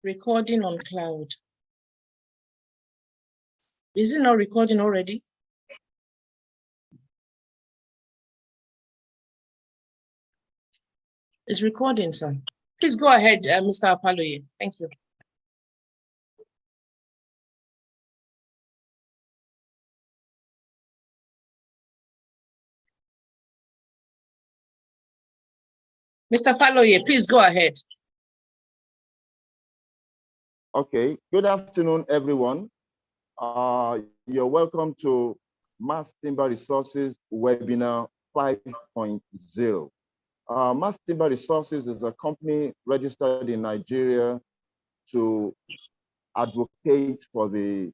Recording on cloud. Is it not recording already? It's recording, sir. Please go ahead, Mr. Apaloye. Thank you. Mr. Apaloye, please go ahead. Okay, good afternoon, everyone. You're welcome to Mass Timber Resources Webinar 5.0. Mass Timber Resources is a company registered in Nigeria to advocate for the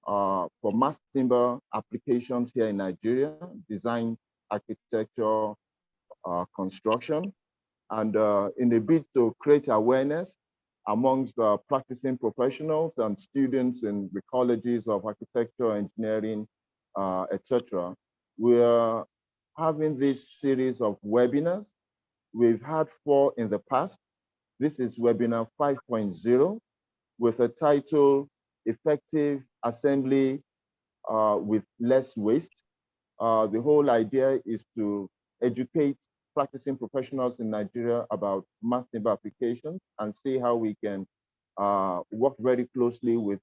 for mass timber applications here in Nigeria, design, architecture, construction, and in a bid to create awareness amongst the practicing professionals and students in the colleges of architecture, engineering, etc. We are having this series of webinars. We've had 4 in the past. This is webinar 5.0 with a title, Effective Assembly with Less Waste. The whole idea is to educate practicing professionals in Nigeria about mass timber applications and see how we can work very closely with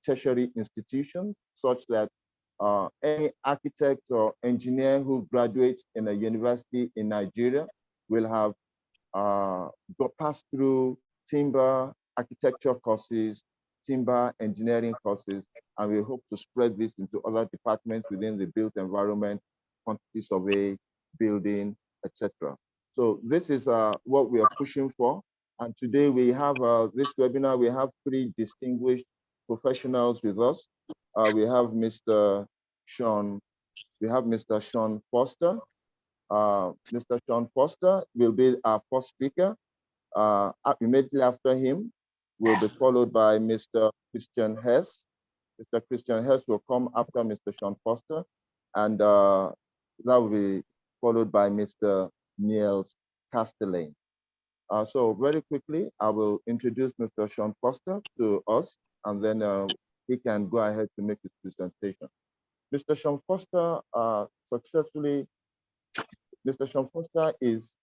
tertiary institutions such that any architect or engineer who graduates in a university in Nigeria will have passed through timber architecture courses, timber engineering courses, and we hope to spread this into other departments within the built environment, quantity survey, building, etc. So this is what we are pushing for. And today we have this webinar, we have 3 distinguished professionals with us. We have Mr. Sean Foster. Mr. Sean Foster will be our first speaker. Immediately after him will be followed by Mr. Christian Hess. Mr. Christian Hess will come after Mr. Sean Foster, and that will be followed by Mr. Niels Castellane. So very quickly, I will introduce Mr. Sean Foster to us, and then he can go ahead to make his presentation. Mr. Sean Foster Mr. Sean Foster is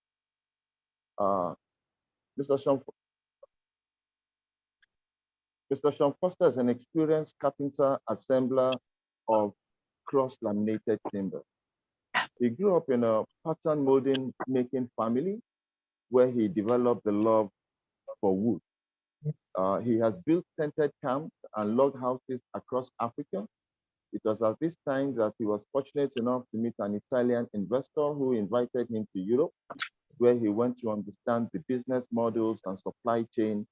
Mr. Sean Foster is an experienced carpenter assembler of cross-laminated timber. He grew up in a pattern molding making family where he developed the love for wood. He has built tented camps and log houses across Africa. It was at this time that he was fortunate enough to meet an Italian investor who invited him to Europe, where he went to understand the business models and supply chain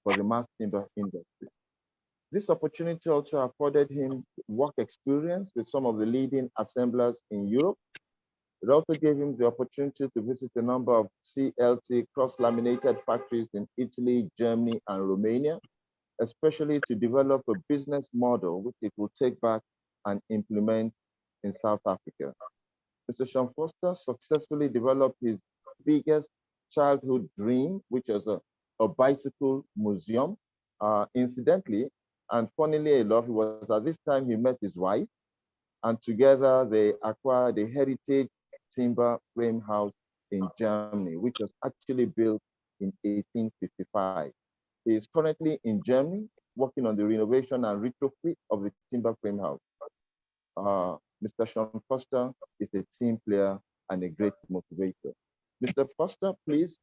for the mass timber industry. This opportunity also afforded him work experience with some of the leading assemblers in Europe. It also gave him the opportunity to visit a number of CLT cross-laminated factories in Italy, Germany, and Romania, especially to develop a business model which it will take back and implement in South Africa. Mr. Sean Foster successfully developed his biggest childhood dream, which was a bicycle museum. Incidentally, and funnily enough, it was at this time he met his wife, and together they acquired a heritage timber frame house in Germany, which was actually built in 1855. He is currently in Germany working on the renovation and retrofit of the timber frame house. Mr. Sean Foster is a team player and a great motivator. Mr. Foster, please,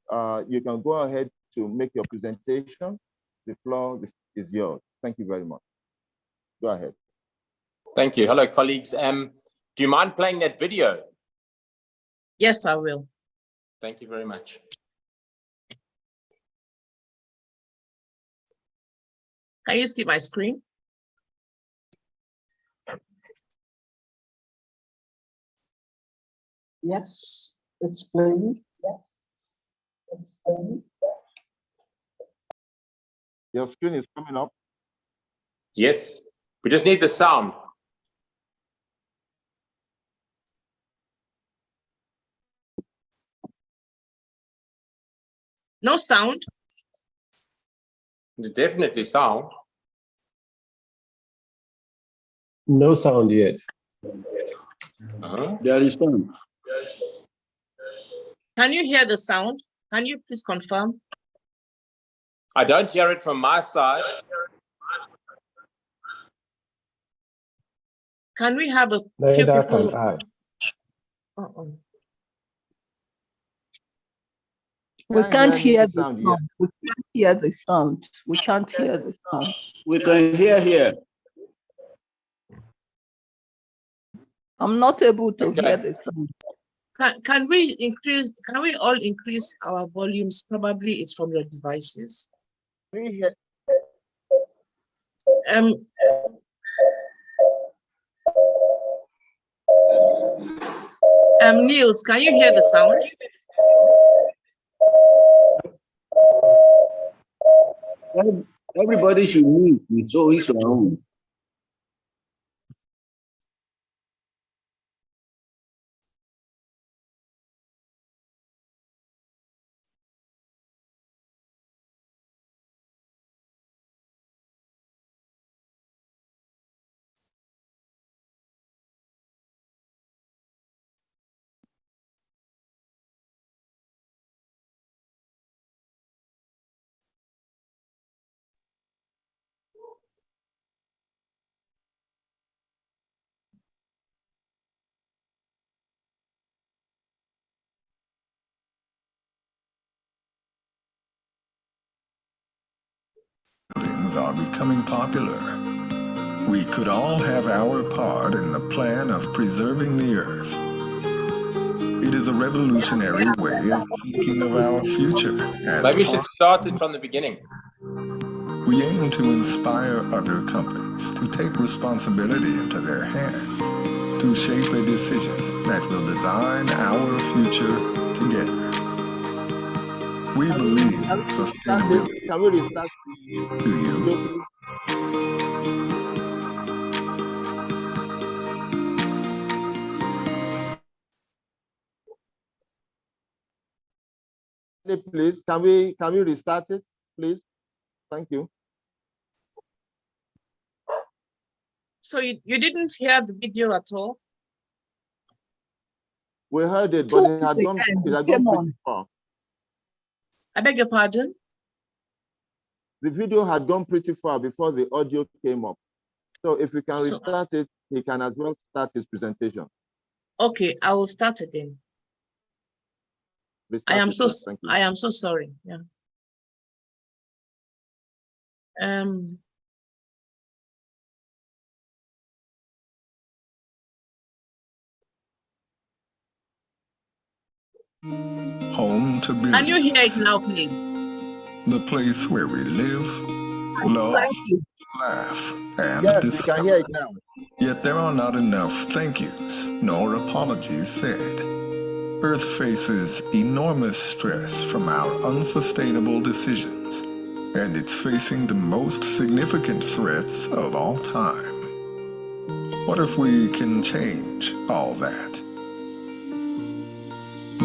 you can go ahead to make your presentation. The floor is yours. Thank you very much. Go ahead. Thank you. Hello, colleagues. Do you mind playing that video? Yes, I will. Thank you very much. Can you skip my screen? Yes, it's playing. Yes, it's playing. Your screen is coming up. Yes. We just need the sound. No sound? There's definitely sound. No sound yet. Uh-huh. There is sound. Can you hear the sound? Can you please confirm? I don't hear it from my side. Can we have a few Neither people? can I. Uh-oh. We can't hear any the sound sound. yet. We can't hear the sound. We can't hear the sound. We can hear here. I'm not able to Okay. hear the sound. Can we increase? Can we all increase our volumes? Probably it's from your devices. Can you hear? Niels, can you hear the sound? Everybody should mute so it's our own. Buildings are becoming popular. We could all have our part in the plan of preserving the earth. It is a revolutionary way of thinking of our future. Maybe we should start it from the beginning. We aim to inspire other companies to take responsibility into their hands, to shape a decision that will design our future together. We believe in sustainability. Can we restart? Do you? Please, can we restart it, please? Thank you. So you didn't hear the video at all? We heard it, but it had gone Came on. pretty far. I beg your pardon? The video had gone pretty far before the audio came up. So if we can restart it, he can as well start his presentation. Okay, I will start again. Restart it, please. Thank you. I am so sorry. Yeah. Home to billions. Can you hear it now, please? The place where we live, love, Thank you. laugh, and Yes, we discover. can hear it now. Yet there are not enough thank yous nor apologies said. Earth faces enormous stress from our unsustainable decisions, and it's facing the most significant threats of all time. What if we can change all that?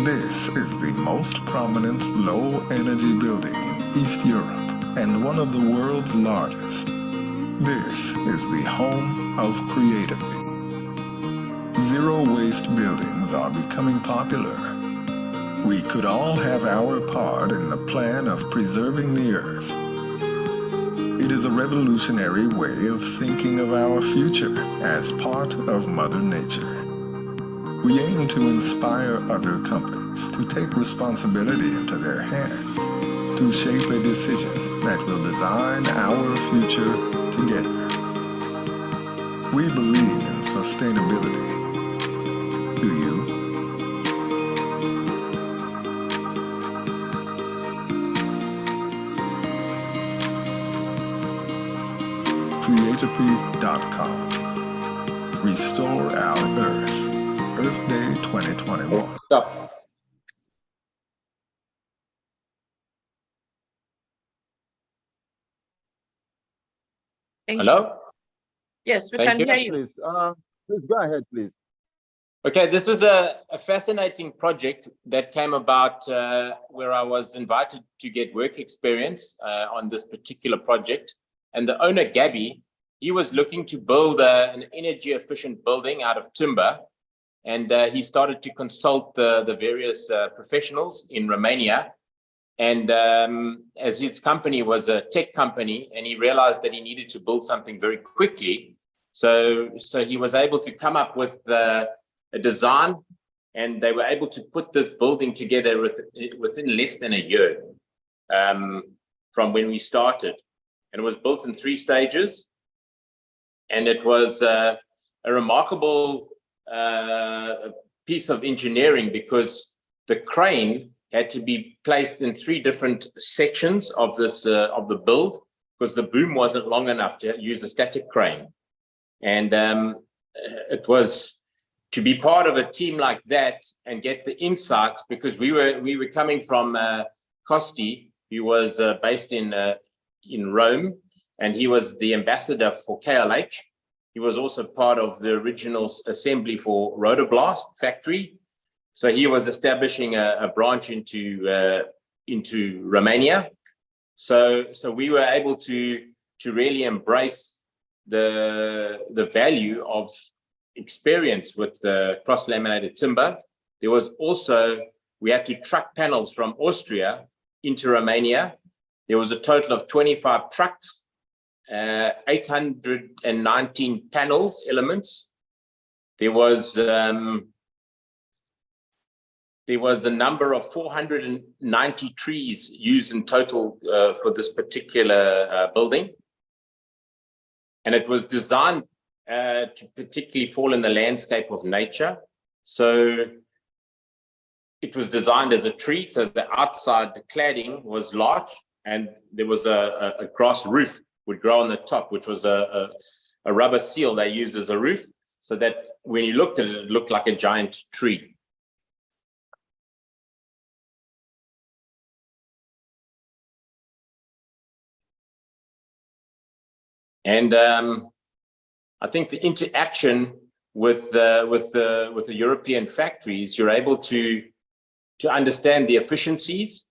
This is the most prominent low-energy building in East Europe and one of the world's largest. This is the home of creativity. Zero-waste buildings are becoming popular. We could all have our part in the plan of preserving the earth. It is a revolutionary way of thinking of our future as part of Mother Nature. We aim to inspire other companies to take responsibility into their hands, to shape a decision that will design our future together. We believe in sustainability. Do you? creatopy.com. Restore our Earth. Earth Day 2021. Stop. Thank you. Hello? Yes, we Thank can you. hear you. Please, please go ahead, please. Okay, this was a fascinating project that came about where I was invited to get work experience on this particular project. And the owner, Gabby, he was looking to build an energy efficient building out of timber. And he started to consult the various professionals in Romania. And as his company was a tech company, and he realized that he needed to build something very quickly. So he was able to come up with a design, and they were able to put this building together within less than a year from when we started. And it was built in 3 stages. And it was a remarkable piece of engineering, because the crane had to be placed in 3 different sections of this of the build, because the boom wasn't long enough to use a static crane. And it was to be part of a team like that and get the insights, because we were coming from Costi, who was based in Rome, and he was the ambassador for KLH. He was also part of the original assembly for Rotoblast factory. So he was establishing a branch into Romania. So we were able to really embrace the value of experience with the cross-laminated timber. There was also, we had to truck panels from Austria into Romania. There was a total of 25 trucks, 819 panels, elements. There was a number of 490 trees used in total for this particular building. And it was designed to particularly fall in the landscape of nature. So it was designed as a tree. So the outside, the cladding was large, and there was a grass roof would grow on the top, which was a rubber seal they used as a roof, so that when you looked at it, it looked like a giant tree. And I think the interaction with the European factories, you're able to understand the efficiencies.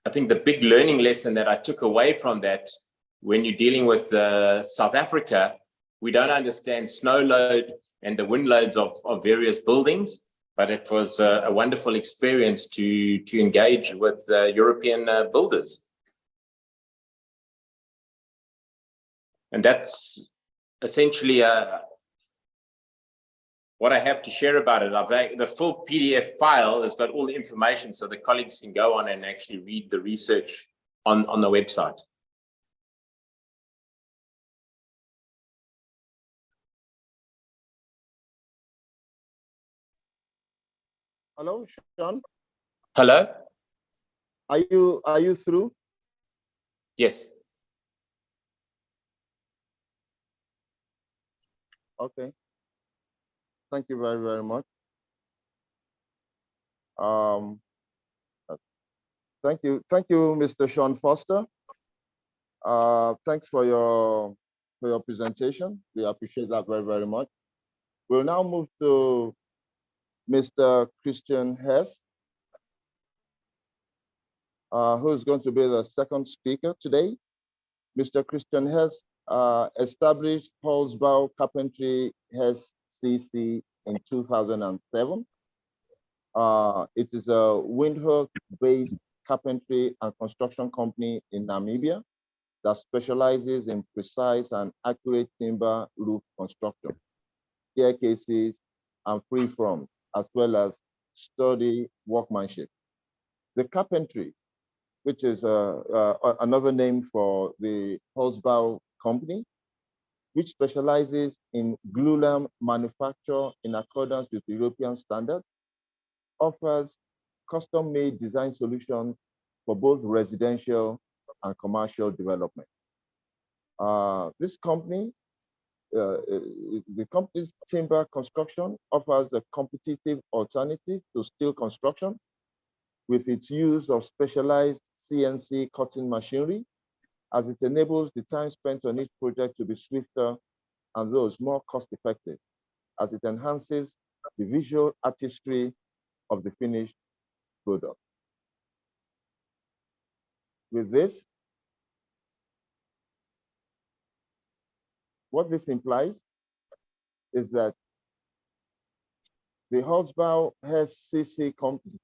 I think the big learning lesson that I took away from that, when you're dealing with South Africa, we don't understand snow load and the wind loads of various buildings, but it was a wonderful experience to engage with European builders. And that's essentially what I have to share about it. The full PDF file has got all the information, so the colleagues can go on and actually read the research on the website. Hello, Sean. Hello? Are you through? Yes. Okay. Thank you very, very much. Thank you, Mr. Sean Foster. Thanks for your presentation. We appreciate that very, very much. We'll now move to Mr. Christian Hess, who's going to be the second speaker today. Mr. Christian Hess established Holzbau Carpentry Hess CC in 2007. It is a Windhoek-based carpentry and construction company in Namibia that specializes in precise and accurate timber roof construction, staircases, and freeform, as well as sturdy workmanship. The carpentry, which is another name for the Holzbau company, which specializes in glulam manufacture in accordance with European standards, offers custom-made design solutions for both residential and commercial development. This company, the company's timber construction offers a competitive alternative to steel construction with its use of specialized CNC cutting machinery, as it enables the time spent on each project to be swifter and thus more cost-effective, as it enhances the visual artistry of the finished product. With this, what this implies is that the Holzbau SCC company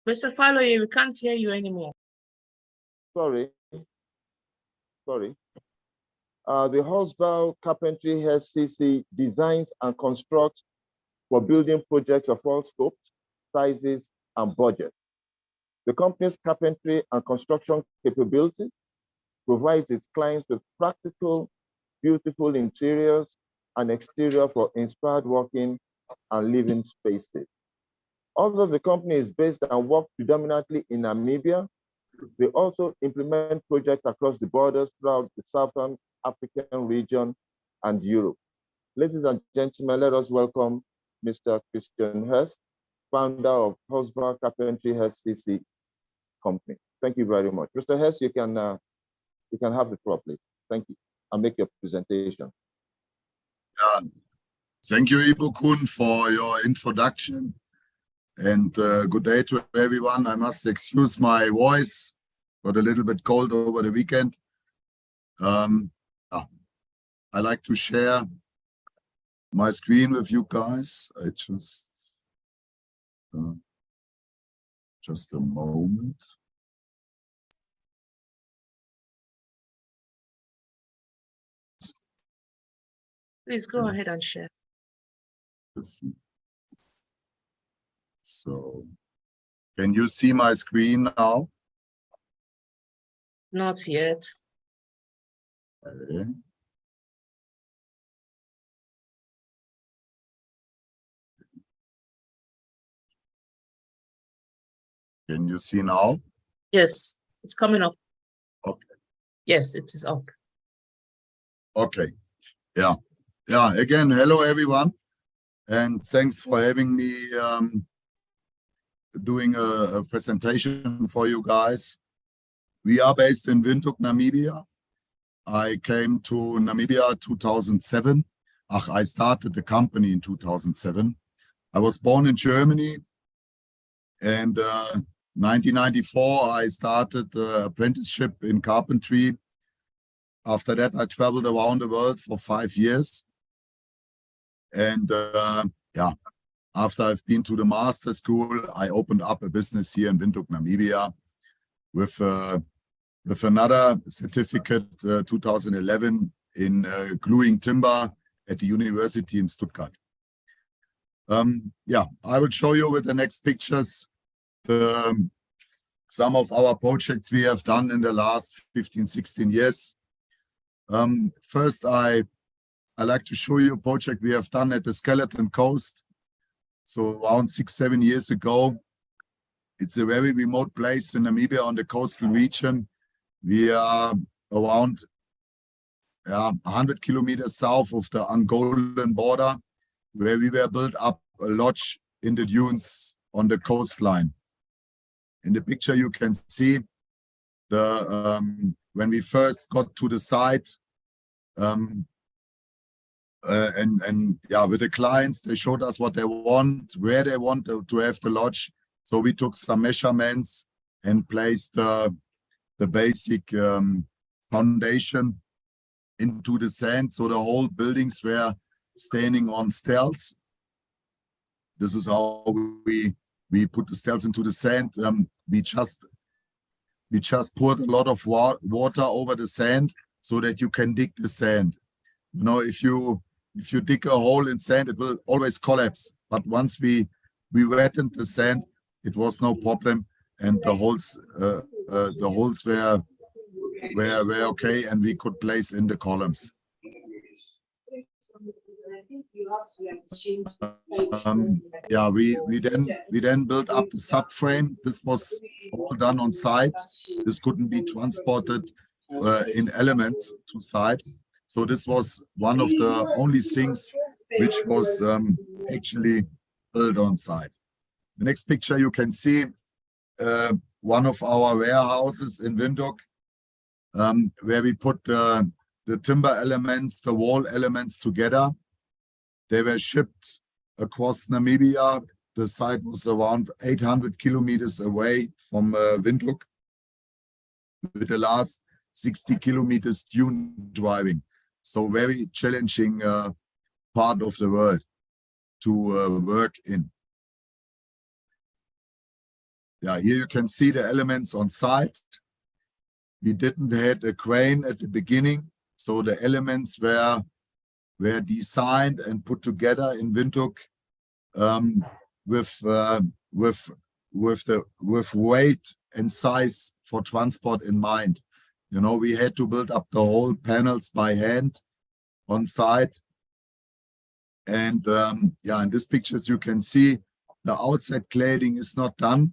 Mr. Faloye, we can't hear you anymore. Sorry. The Holzbau Carpentry SCC designs and constructs for building projects of all scopes, sizes, and budget. The company's carpentry and construction capability provides its clients with practical, beautiful interiors and exterior for inspired working and living spaces. Although the company is based and works predominantly in Namibia, they also implement projects across the borders throughout the Southern African region and Europe. Ladies and gentlemen, let us welcome Mr. Christian Hurst, founder of Holzbau Carpentry SCC company. Thank you very much. Mr. Hurst, you can have the floor, please. Thank you. And make your presentation. Thank you, Ibukun, for your introduction. And good day to everyone. I must excuse my voice. Got a little bit cold over the weekend. I like to share my screen with you guys. I just a moment. Please go ahead and share. So, can you see my screen now? Not yet. Okay. Can you see now? Yes, it's coming up. Okay. Yes, it is up. Okay. Yeah. Again, hello everyone, and thanks for having me doing a presentation for you guys. We are based in Windhoek, Namibia. I came to Namibia 2007. I started the company in 2007. I was born in Germany, and 1994 I started the apprenticeship in carpentry. After that, I traveled around the world for 5 years. And after I've been to the master school, I opened up a business here in Windhoek, Namibia, with another certificate, 2011, in gluing timber at the university in Stuttgart. I will show you with the next pictures some of our projects we have done in the last 15, 16 years. First, I like to show you a project we have done at the Skeleton Coast. So around 6-7 years ago, it's a very remote place in Namibia on the coastal region. We are around 100 kilometers south of the Angolan border, where we were built up a lodge in the dunes on the coastline. In the picture you can see when we first got to the site, with the clients, they showed us what they want, where they want to have the lodge. So we took some measurements and placed the basic foundation into the sand. So the whole buildings were standing on stilts. This is how we put the stilts into the sand. We just poured a lot of water over the sand so that you can dig the sand. You know, if you dig a hole in sand, it will always collapse. But once we wetted the sand, it was no problem, and the holes were were okay, and we could place in the columns. Yeah, we then built up the subframe. This was all done on site. This couldn't be transported in elements to site. So this was one of the only things which was actually built on site. The next picture you can see one of our warehouses in Windhoek, where we put the timber elements, the wall elements together. They were shipped across Namibia. The site was around 800 kilometers away from Windhoek, with the last 60 kilometers dune driving. So very challenging part of the world to work in. Yeah, here you can see the elements on site. We didn't have a crane at the beginning, so the elements were designed and put together in Windhoek with weight and size for transport in mind. You know, we had to build up the whole panels by hand on site. And yeah, in these pictures you can see the outside cladding is not done.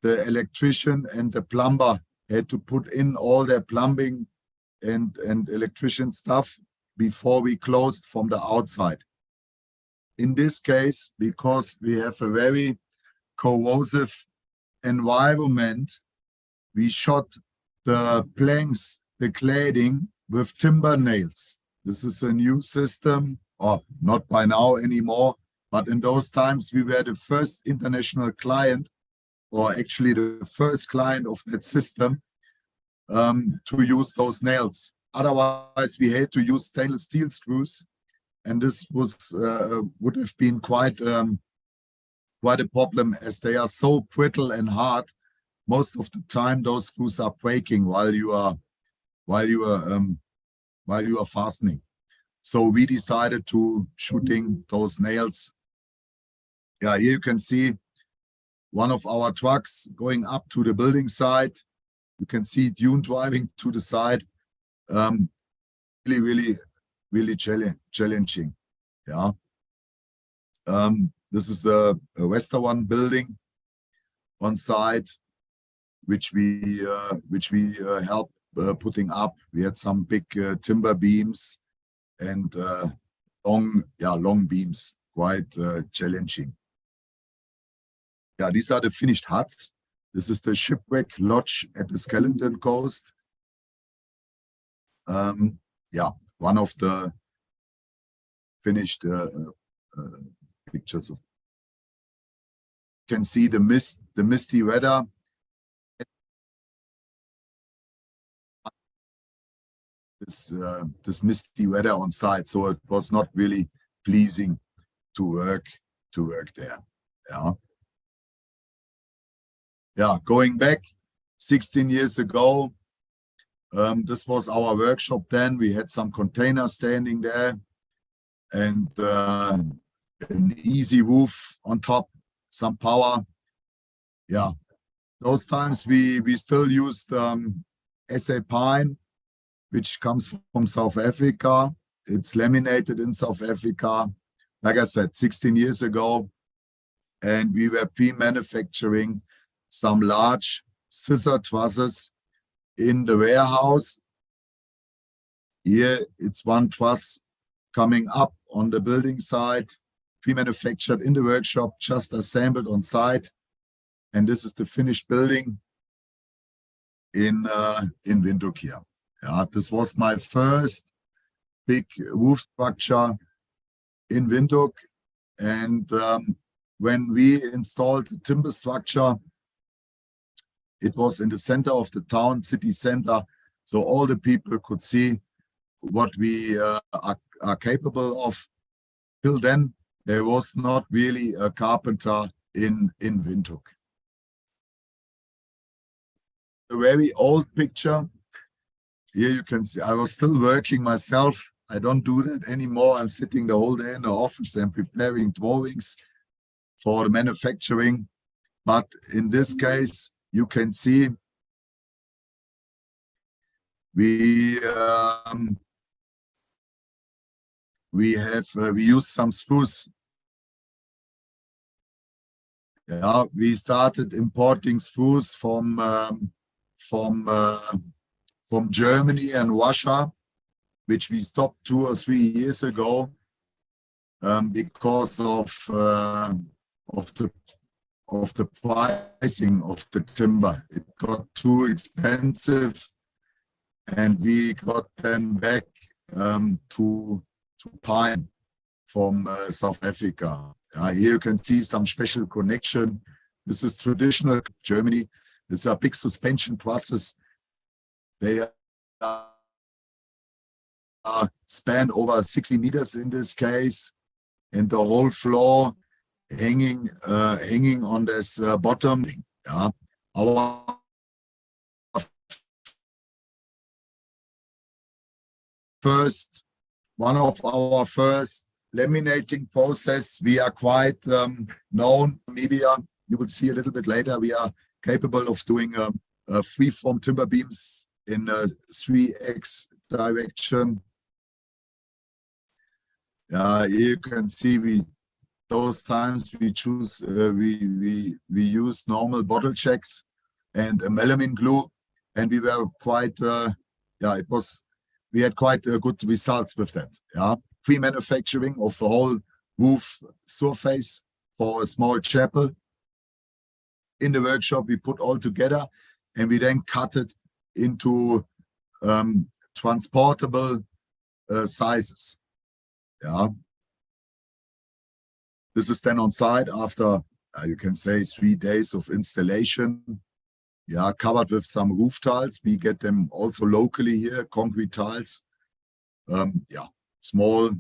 The electrician and the plumber had to put in all their plumbing and electrician stuff before we closed from the outside. In this case, because we have a very corrosive environment, we shot the planks, the cladding, with timber nails. This is a new system, or not by now anymore, but in those times we were the first international client, or actually the first client of that system, to use those nails. Otherwise, we had to use stainless steel screws, and this was would have been quite a problem, as they are so brittle and hard. Most of the time, those screws are breaking while you are fastening. So we decided to shooting those nails. Yeah, here you can see one of our trucks going up to the building site. You can see dune driving to the side. Really challenging. Yeah. This is a Westerwan building on site, which we helped putting up. We had some big timber beams and long beams, quite challenging. Yeah, these are the finished huts. This is the shipwreck lodge at the Skeleton Coast. Yeah, one of the finished pictures of. You can see the mist, the misty weather. This misty weather on site, so it was not really pleasing to work there. Yeah. Yeah, going back 16 years ago, this was our workshop then. We had some containers standing there and an easy roof on top, some power. Yeah, those times we still used SA pine, which comes from South Africa. It's laminated in South Africa, like I said, 16 years ago. And we were pre-manufacturing some large scissor trusses in the warehouse. Here it's one truss coming up on the building site, pre-manufactured in the workshop, just assembled on site. And this is the finished building in Windhoek here. Yeah, this was my first big roof structure in Windhoek. And when we installed the timber structure, it was in the center of the town, city center, so all the people could see what we are capable of. Till then, there was not really a carpenter in Windhoek. A very old picture. Here you can see I was still working myself. I don't do that anymore. I'm sitting the whole day in the office and preparing drawings for the manufacturing. But in this case, you can see we use some spruce. Yeah, we started importing spruce from Germany and Russia, which we stopped 2 or 3 years ago because of the pricing of the timber. It got too expensive, and we got them back to pine from South Africa. Here you can see some special connection. This is traditional Germany. These are big suspension trusses. They are span over 60 meters in this case, and the whole floor hanging on this bottom. Yeah, one of our first laminating process. We are quite known in Namibia. You will see a little bit later. We are capable of doing free-form timber beams in a 3x direction. You can see those times we choose we use normal bottle checks and a melamine glue, and we were quite we had quite good results with that. Yeah, pre-manufacturing of the whole roof surface for a small chapel. In the workshop, we put all together, and we then cut it into transportable sizes. Yeah. This is then on site after, you can say, 3 days of installation. Yeah, covered with some roof tiles. We get them also locally here, concrete tiles. Yeah, small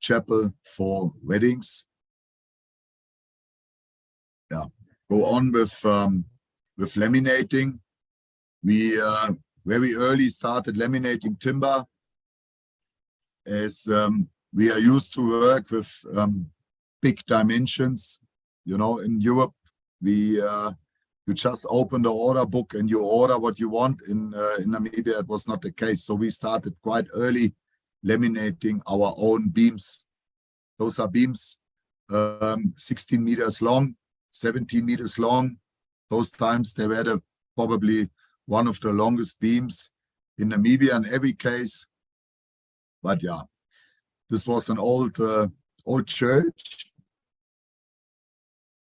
chapel for weddings. Yeah, go on with laminating. We very early started laminating timber, as we are used to work with big dimensions. You know, in Europe, you just open the order book and you order what you want. In Namibia, it was not the case. So we started quite early laminating our own beams. Those are beams 16 meters long, 17 meters long. Those times they were probably one of the longest beams in Namibia in every case. But yeah, this was an old church.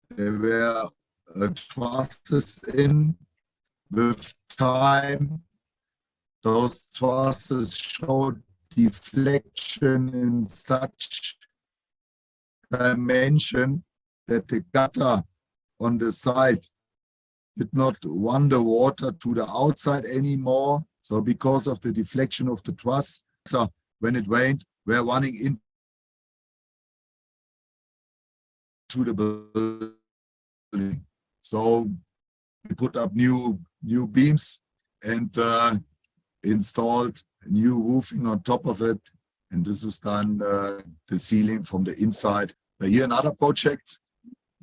There were trusses in. With time, those trusses showed deflection in such dimension that the gutter on the side did not run the water to the outside anymore. So because of the deflection of the truss, when it rained, we're running into the building. So we put up new beams and installed new roofing on top of it. And this is done the ceiling from the inside. Here another project.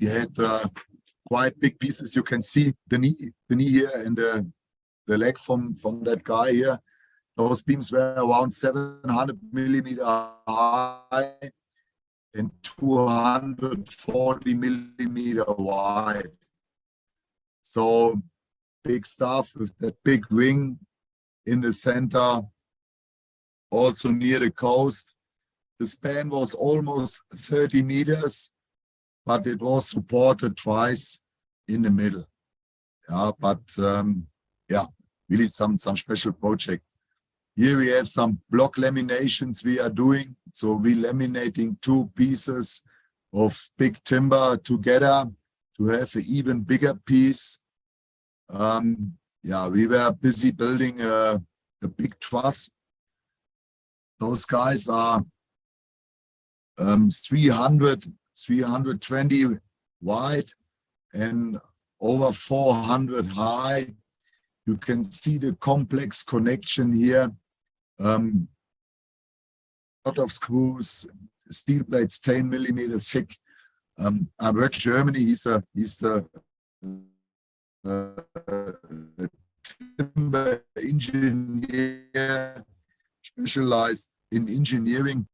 We had quite big pieces. You can see the knee here and the leg from that guy here. Those beams were around 700 millimeter high and 240 millimeter wide. So big stuff with that big ring in the center, also near the coast. The span was almost 30 meters, but it was supported twice in the middle. Yeah, but yeah, really some special project. Here we have some block laminations we are doing. So we laminating 2 pieces of big timber together to have an even bigger piece. Yeah, we were busy building a big truss. Those guys are 320 wide and over 400 high. You can see the complex connection here. Lot of screws, steel plates 10 millimeters thick. I work in Germany. He's the timber engineer specialized in engineering.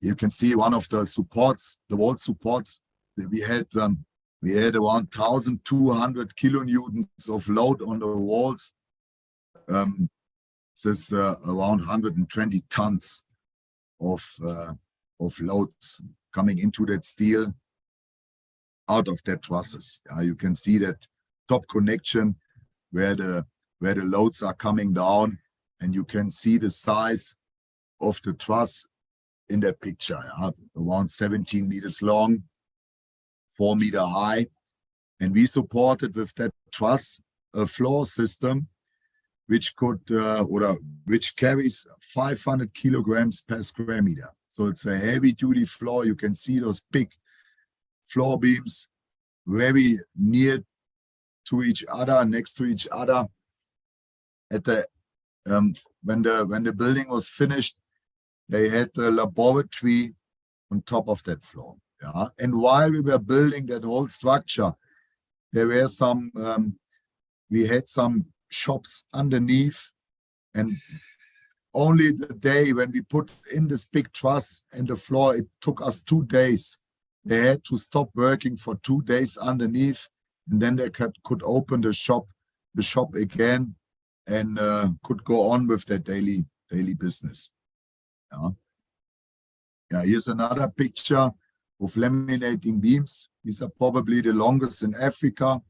You can see one of the supports, the wall supports. We had around 1,200 kilonewtons of load on the walls. This is around 120 tons of loads coming into that steel out of that trusses. You can see that top connection where the loads are coming down, and you can see the size of the truss in that picture. Around 17 meters long, 4 meter high, and we supported with that truss a floor system which could which carries 500 kilograms per square meter. So it's a heavy duty floor. You can see those big floor beams very near to each other, next to each other. At the when the building was finished, they had the laboratory on top of that floor. And while we were building that whole structure, there were some we had some shops underneath, and only the day when we put in this big truss and the floor, it took us 2 days. They had to stop working for 2 days underneath, and then they could open the shop again, and could go on with their daily business. Here's another picture of laminating beams. These are probably the longest in Africa.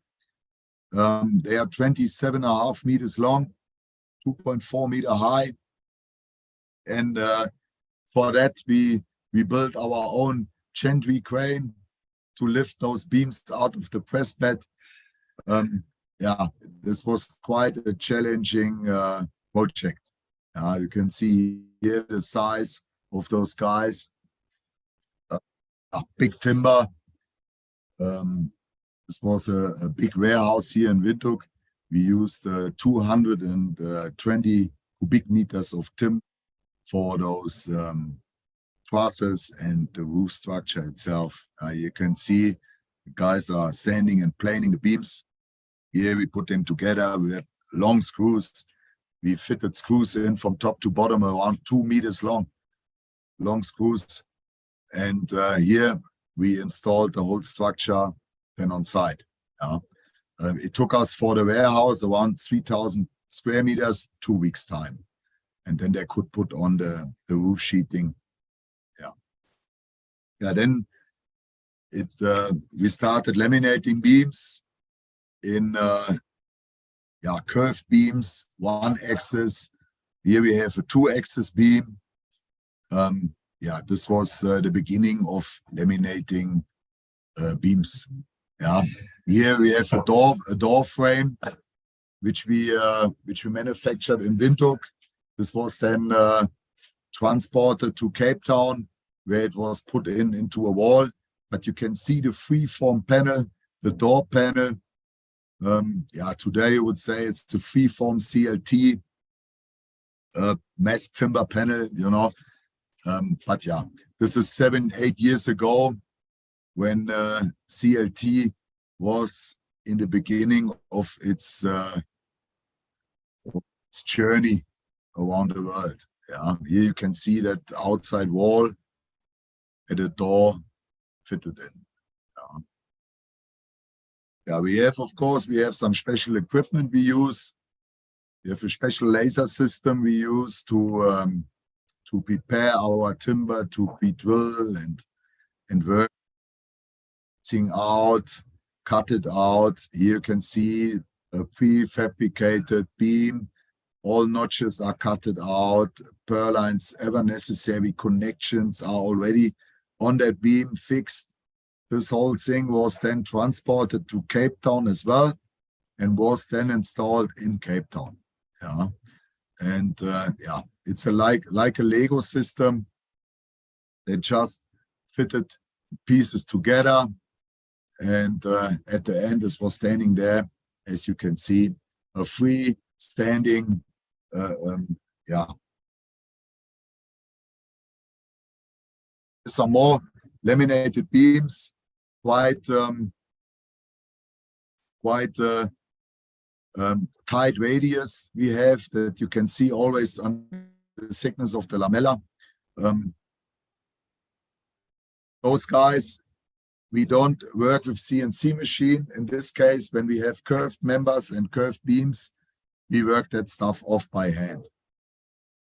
They are 27.5 meters long, 2.4 meter high. And for that, we built our own gentry crane to lift those beams out of the press bed. This was quite a challenging project. You can see here the size of those guys. Big timber. This was a big warehouse here in Windhoek. We used 220 cubic meters of timber for those trusses and the roof structure itself. You can see the guys are sanding and planing the beams. Here we put them together. We had long screws. We fitted screws in from top to bottom, around 2 meters long screws. And here we installed the whole structure then on site. It took us for the warehouse around 3,000 square meters, 2 weeks time. And then they could put on the roof sheeting. Then we started laminating beams in curved beams, 1 axis. Here we have a 2-axis beam. This was the beginning of laminating beams. Here we have a door frame, which we manufactured in Windhoek. This was then transported to Cape Town, where it was put into a wall. But you can see the free-form panel, the door panel. Today I would say it's the free-form CLT mass timber panel, this is 7-8 years ago, when CLT was in the beginning of its journey around the world. Here you can see that outside wall and a door fitted in. We have, of course, some special equipment we use. We have a special laser system we use to prepare our timber to pre-drill and work out, cut it out. Here you can see a prefabricated beam. All notches are cutted out. Purlines, ever necessary connections are already on that beam fixed. This whole thing was then transported to Cape Town as well, and was then installed in Cape Town. It's like a Lego system. They just fitted pieces together, and at the end, this was standing there, as you can see, a free standing. Some more laminated beams, quite tight radius we have that you can see always on the thickness of the lamella. Those guys, we don't work with CNC machine. In this case, when we have curved members and curved beams, we work that stuff off by hand.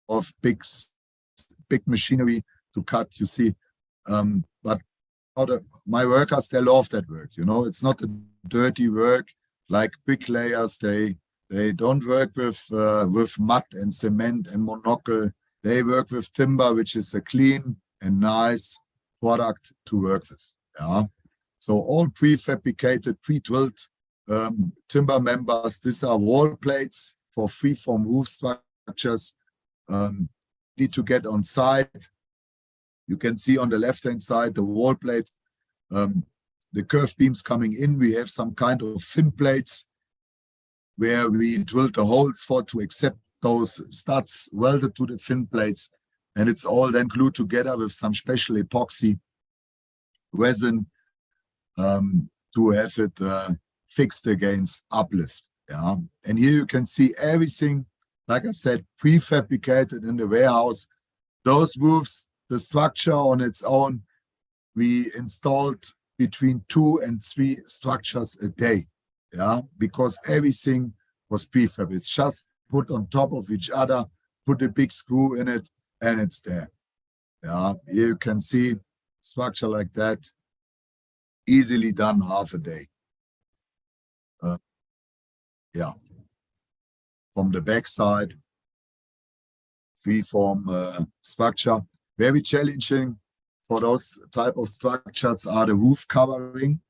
Of big machinery to cut, you see. But my workers, they love that work, you know. It's not a dirty work like bricklayers. They don't work with mud and cement and monocle. They work with timber, which is a clean and nice product to work with. Yeah. So all prefabricated, pre-drilled timber members. These are wall plates for freeform roof structures. Need to get on site. You can see on the left-hand side the wall plate. The curved beams coming in. We have some kind of thin plates where we drilled the holes for to accept those studs welded to the thin plates, and it's all then glued together with some special epoxy resin to have it fixed against uplift. Yeah, and here you can see everything, like I said, prefabricated in the warehouse. Those roofs, the structure on its own, we installed between 2 and 3 structures a day. Yeah, because everything was prefab. It's just put on top of each other, put a big screw in it, and it's there. Yeah, here you can see structure like that, easily done half a day. Yeah, from the back side, freeform structure. Very challenging for those type of structures are the roof covering.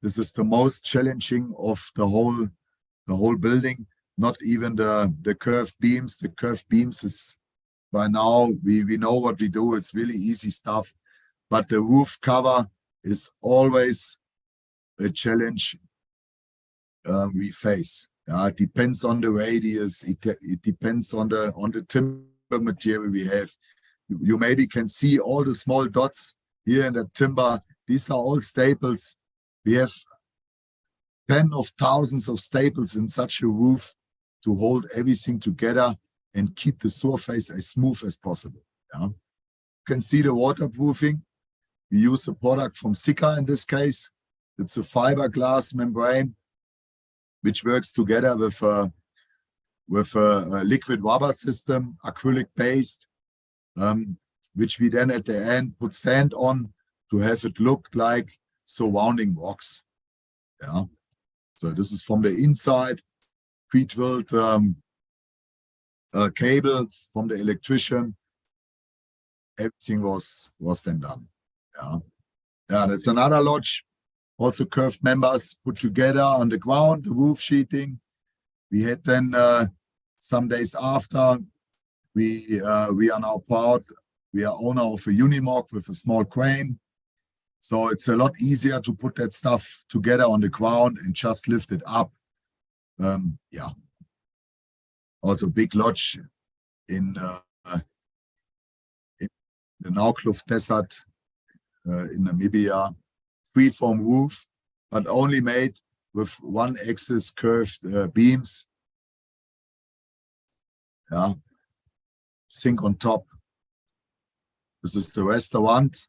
This is the most challenging of the whole building. Not even the curved beams. The curved beams is by now we know what we do. It's really easy stuff. But the roof cover is always a challenge we face. It depends on the radius. It depends on the timber material we have. You maybe can see all the small dots here in the timber. These are all staples. We have 10 of thousands of staples in such a roof to hold everything together and keep the surface as smooth as possible. Yeah. You can see the waterproofing. We use a product from Sika in this case. It's a fiberglass membrane which works together with a liquid rubber system, acrylic based, which we then at the end put sand on to have it look like surrounding rocks. Yeah. So this is from the inside, pre-drilled cable from the electrician. Everything was then done. Yeah. Yeah, there's another lodge, also curved members put together on the ground, the roof sheeting. We had then some days after, we are now proud, we are owner of a Unimog with a small crane. So it's a lot easier to put that stuff together on the ground and just lift it up. Yeah. Also big lodge in the Naukluft Desert in Namibia. Freeform roof, but only made with one axis curved beams. Yeah. Sink on top. This is the restaurant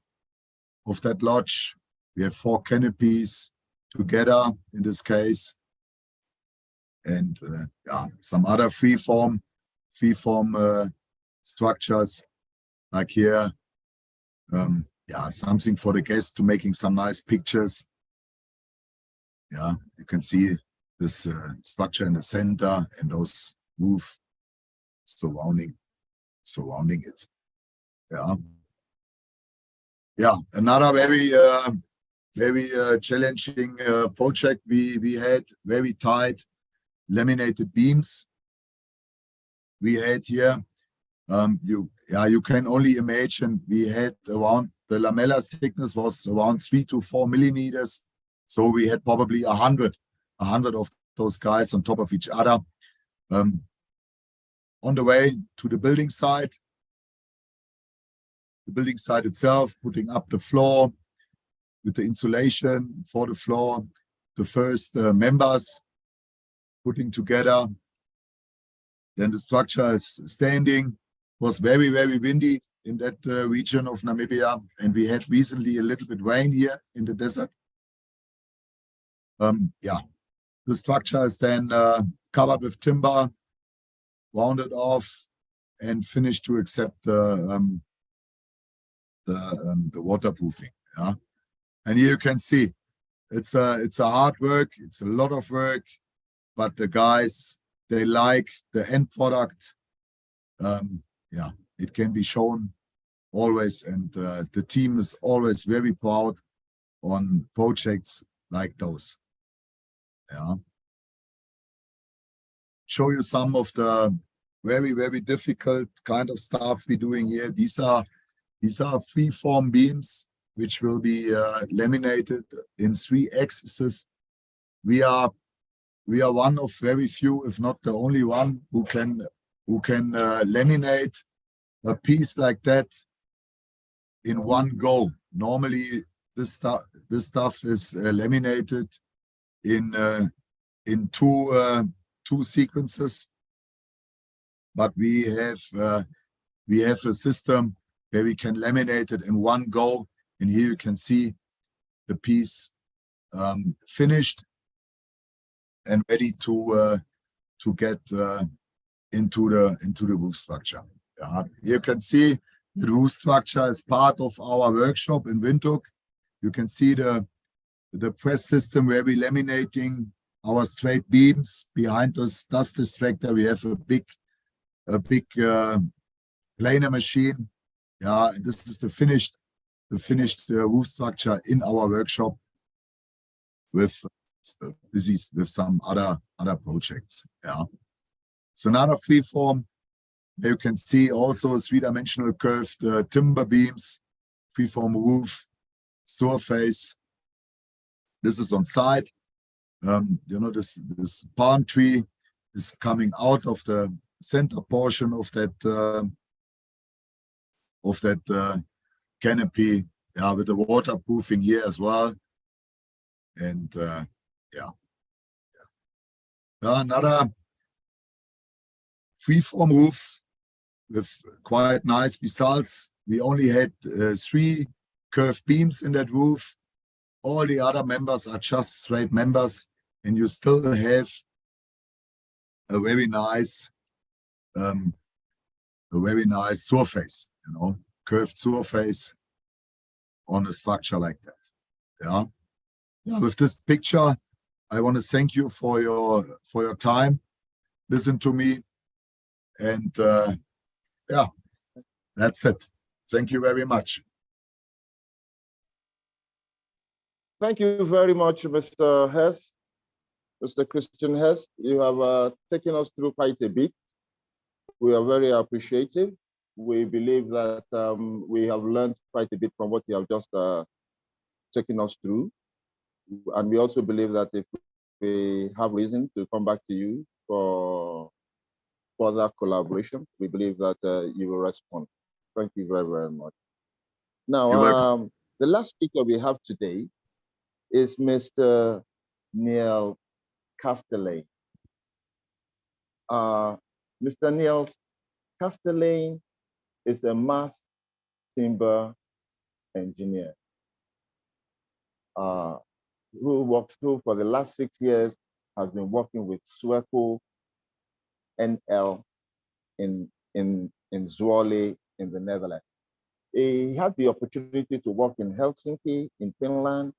of that lodge. We have 4 canopies together in this case, and yeah, some other freeform structures like here. Yeah, something for the guests to making some nice pictures. Yeah, you can see this structure in the center and those roof surrounding it. Yeah. Yeah, another very challenging project we had, very tight laminated beams we had here. You can only imagine we had around, the lamella thickness was around 3 to 4 millimeters. So we had probably 100 of those guys on top of each other. On the way to the building site. The building site itself, putting up the floor with the insulation for the floor, the first members putting together. Then the structure is standing. Was very, very windy in that region of Namibia, and we had recently a little bit rain here in the desert. Yeah, the structure is then covered with timber, rounded off, and finished to accept the waterproofing. Yeah, and here you can see it's a hard work. It's a lot of work, but the guys, they like the end product. Yeah, it can be shown always, and the team is always very proud on projects like those. Yeah. Show you some of the very, very difficult kind of stuff we're doing here. These are free-form beams which will be laminated in 3 axes. We are one of very few, if not the only one, who can laminate a piece like that in one go. Normally, this stuff is laminated in two sequences, but we have a system where we can laminate it in one go, and here you can see the piece finished and ready to get into the roof structure. Yeah. You can see the roof structure is part of our workshop in Windhoek. You can see the press system where we're laminating our straight beams. Behind us dust extractor, we have a big planer machine. Yeah, and this is the finished roof structure in our workshop with some other projects. Yeah, so another freeform. You can see also 3-dimensional curved timber beams, freeform roof, surface. This is on site. You know, this palm tree is coming out of the center portion of that canopy. Yeah, with the waterproofing here as well. And yeah, another freeform roof with quite nice results. We only had 3 curved beams in that roof. All the other members are just straight members, and you still have a very nice surface, you know, curved surface on a structure like that. Yeah. Yeah, with this picture, I want to thank you for your time. Listen to me, and yeah, that's it. Thank you very much. Thank you very much, Mr. Hess, Mr. Christian Hess. You have taken us through quite a bit. We are very appreciative. We believe that we have learned quite a bit from what you have just taken us through. And we also believe that if we have reason to come back to you for further collaboration, we believe that you will respond. Thank you very, very much. Now, the last speaker we have today is Mr. Neil Castellane. Mr. Neil Castellane is a mass timber engineer who for the last 6 years has been working with Sweco NL in Zwolle in the Netherlands. He had the opportunity to work in Helsinki in Finland,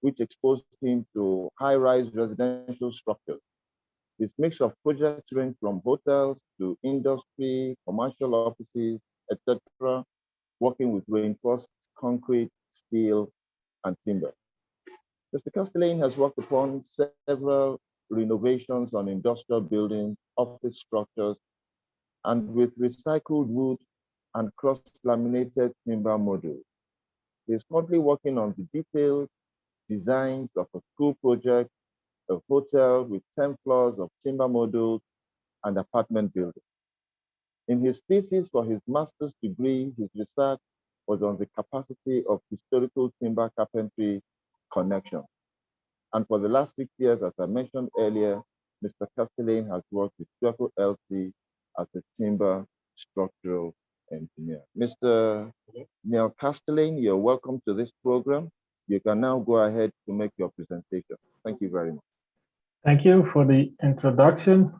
which exposed him to high-rise residential structures. His mix of projects range from hotels to industry, commercial offices, etc., working with reinforced concrete, steel, and timber. Mr. Castellane has worked upon several renovations on industrial buildings, office structures, and with recycled wood and cross-laminated timber modules. He is currently working on the detailed designs of a school project, a hotel with 10 floors of timber modules, and apartment buildings. In his thesis for his master's degree, his research was on the capacity of historical timber carpentry connection. And for the last 6 years, as I mentioned earlier, Mr. Castellane has worked with Duffel LC as a timber structural engineer. Mr. Neil Castellane, you're welcome to this program. You can now go ahead to make your presentation. Thank you very much. Thank you for the introduction.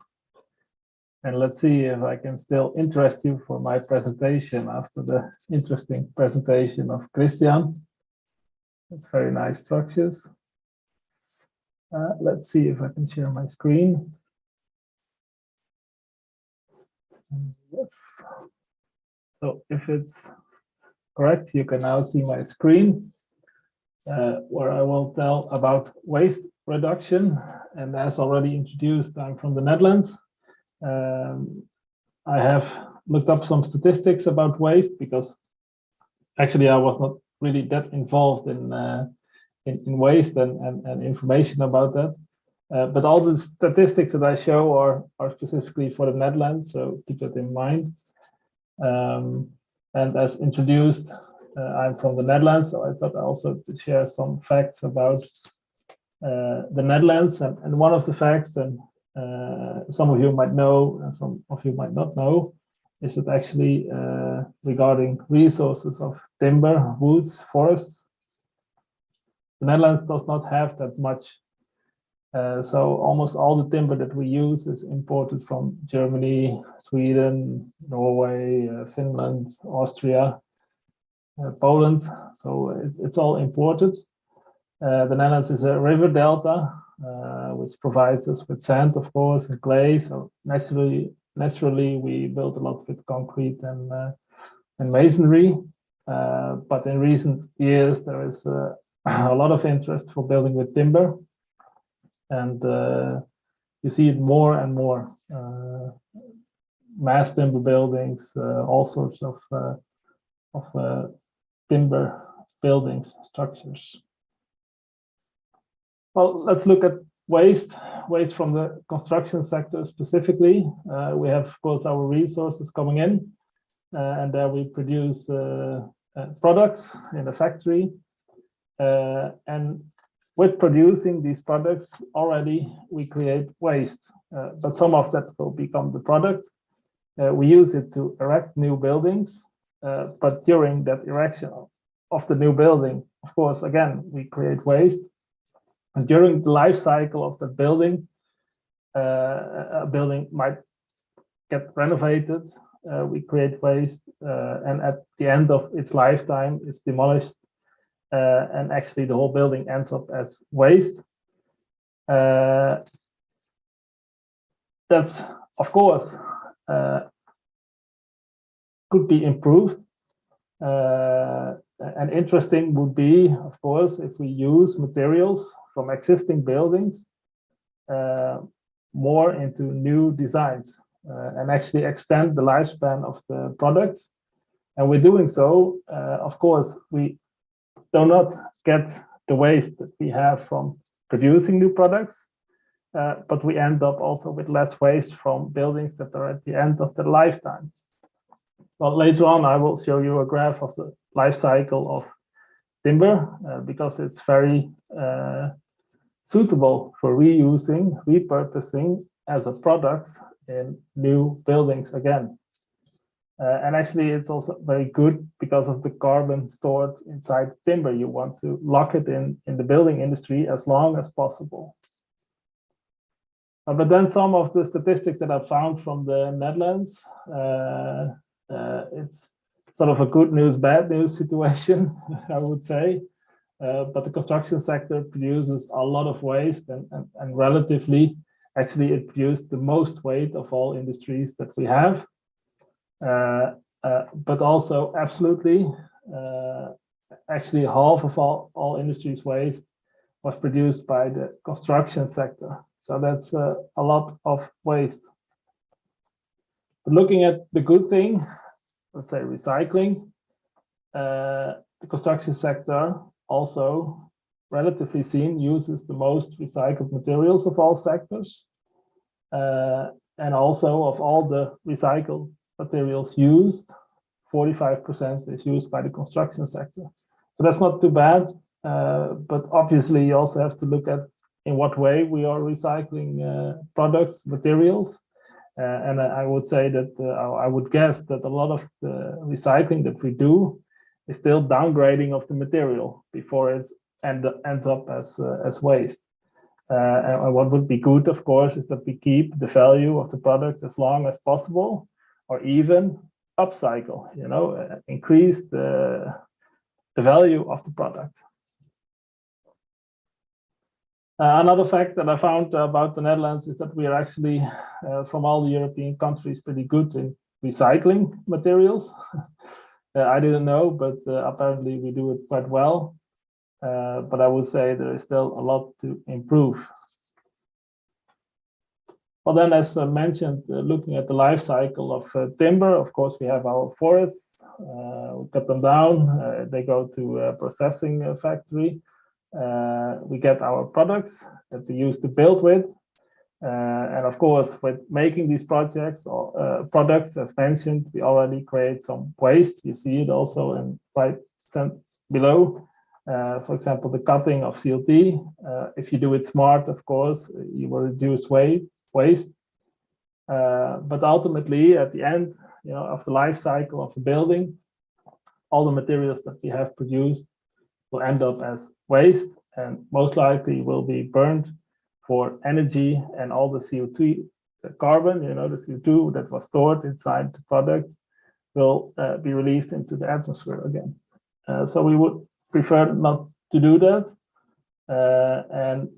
And let's see if I can still interest you for my presentation after the interesting presentation of Christian. It's very nice structures. Let's see if I can share my screen. Yes. So if it's correct, you can now see my screen where I will tell about waste reduction. And as already introduced, I'm from the Netherlands. I have looked up some statistics about waste because actually I was not really that involved in waste and information about that. But all the statistics that I show are specifically for the Netherlands, so keep that in mind. And as introduced, I'm from the Netherlands, so I thought also to share some facts about the Netherlands. And one of the facts, and some of you might know, and some of you might not know, is that actually regarding resources of timber, woods, forests, the Netherlands does not have that much. So almost all the timber that we use is imported from Germany, Sweden, Norway, Finland, Austria, Poland. So it's all imported. The Netherlands is a river delta, which provides us with sand, of course, and clay. So naturally we build a lot with concrete and masonry. But in recent years, there is a lot of interest for building with timber. And you see it more and more. Mass timber buildings, all sorts of timber buildings, structures. Well, let's look at waste from the construction sector specifically. We have, of course, our resources coming in, and there we produce products in the factory. And with producing these products, already we create waste, but some of that will become the product. We use it to erect new buildings, but during that erection of the new building, of course, again, we create waste. And during the life cycle of the building, a building might get renovated, we create waste, and at the end of its lifetime, it's demolished, and actually the whole building ends up as waste. That's, of course, could be improved. And interesting would be, of course, if we use materials from existing buildings more into new designs and actually extend the lifespan of the product. And we're doing so, of course, we do not get the waste that we have from producing new products, but we end up also with less waste from buildings that are at the end of their lifetime. Well, later on, I will show you a graph of the life cycle of timber because it's very suitable for reusing, repurposing as a product in new buildings again. And actually, it's also very good because of the carbon stored inside timber. You want to lock it in the building industry as long as possible. But then some of the statistics that I found from the Netherlands, it's sort of a good news, bad news situation, I would say. But the construction sector produces a lot of waste and relatively, actually it produced the most waste of all industries that we have. But also absolutely, actually half of all industries waste was produced by the construction sector. So that's a lot of waste. But looking at the good thing, let's say recycling, the construction sector also, relatively seen, uses the most recycled materials of all sectors. And also of all the recycled materials used, 45% is used by the construction sector. So that's not too bad, but obviously you also have to look at in what way we are recycling products, materials. And I would say that I would guess that a lot of the recycling that we do is still downgrading of the material before it ends up as waste. And what would be good, of course, is that we keep the value of the product as long as possible, or even upcycle, increase the value of the product. Another fact that I found about the Netherlands is that we are actually, from all the European countries, pretty good in recycling materials. I didn't know, but apparently we do it quite well. But I would say there is still a lot to improve. Well, then, as I mentioned, looking at the life cycle of timber, of course, we have our forests. We cut them down. They go to a processing factory. We get our products that we use to build with. And of course, with making these projects or products, as mentioned, we already create some waste. You see it also in right below. For example, the cutting of CLT. If you do it smart, of course, you will reduce waste. But ultimately, at the end, of the life cycle of the building, all the materials that we have produced will end up as waste, and most likely will be burned for energy, and all the CO2, the carbon, the CO2 that was stored inside the product will be released into the atmosphere again. So we would prefer not to do that. And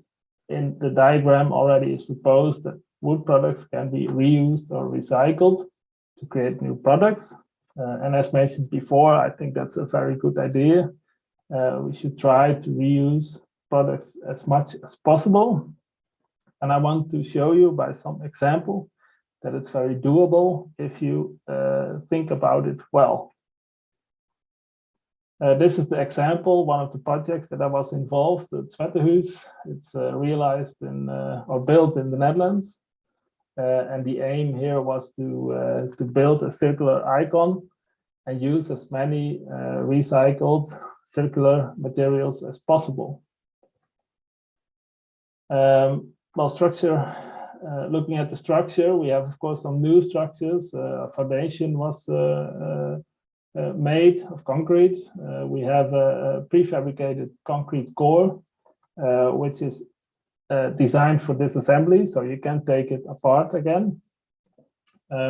in the diagram already is proposed that wood products can be reused or recycled to create new products. And as mentioned before, I think that's a very good idea. We should try to reuse products as much as possible. And I want to show you by some example that it's very doable if you think about it well. This is the example, one of the projects that I was involved at Zwettehuis. It's realized in or built in the Netherlands. And the aim here was to build a circular icon and use as many recycled circular materials as possible. Well, structure, looking at the structure, we have, of course, some new structures. A foundation was made of concrete. We have a prefabricated concrete core, which is designed for disassembly, so you can take it apart again.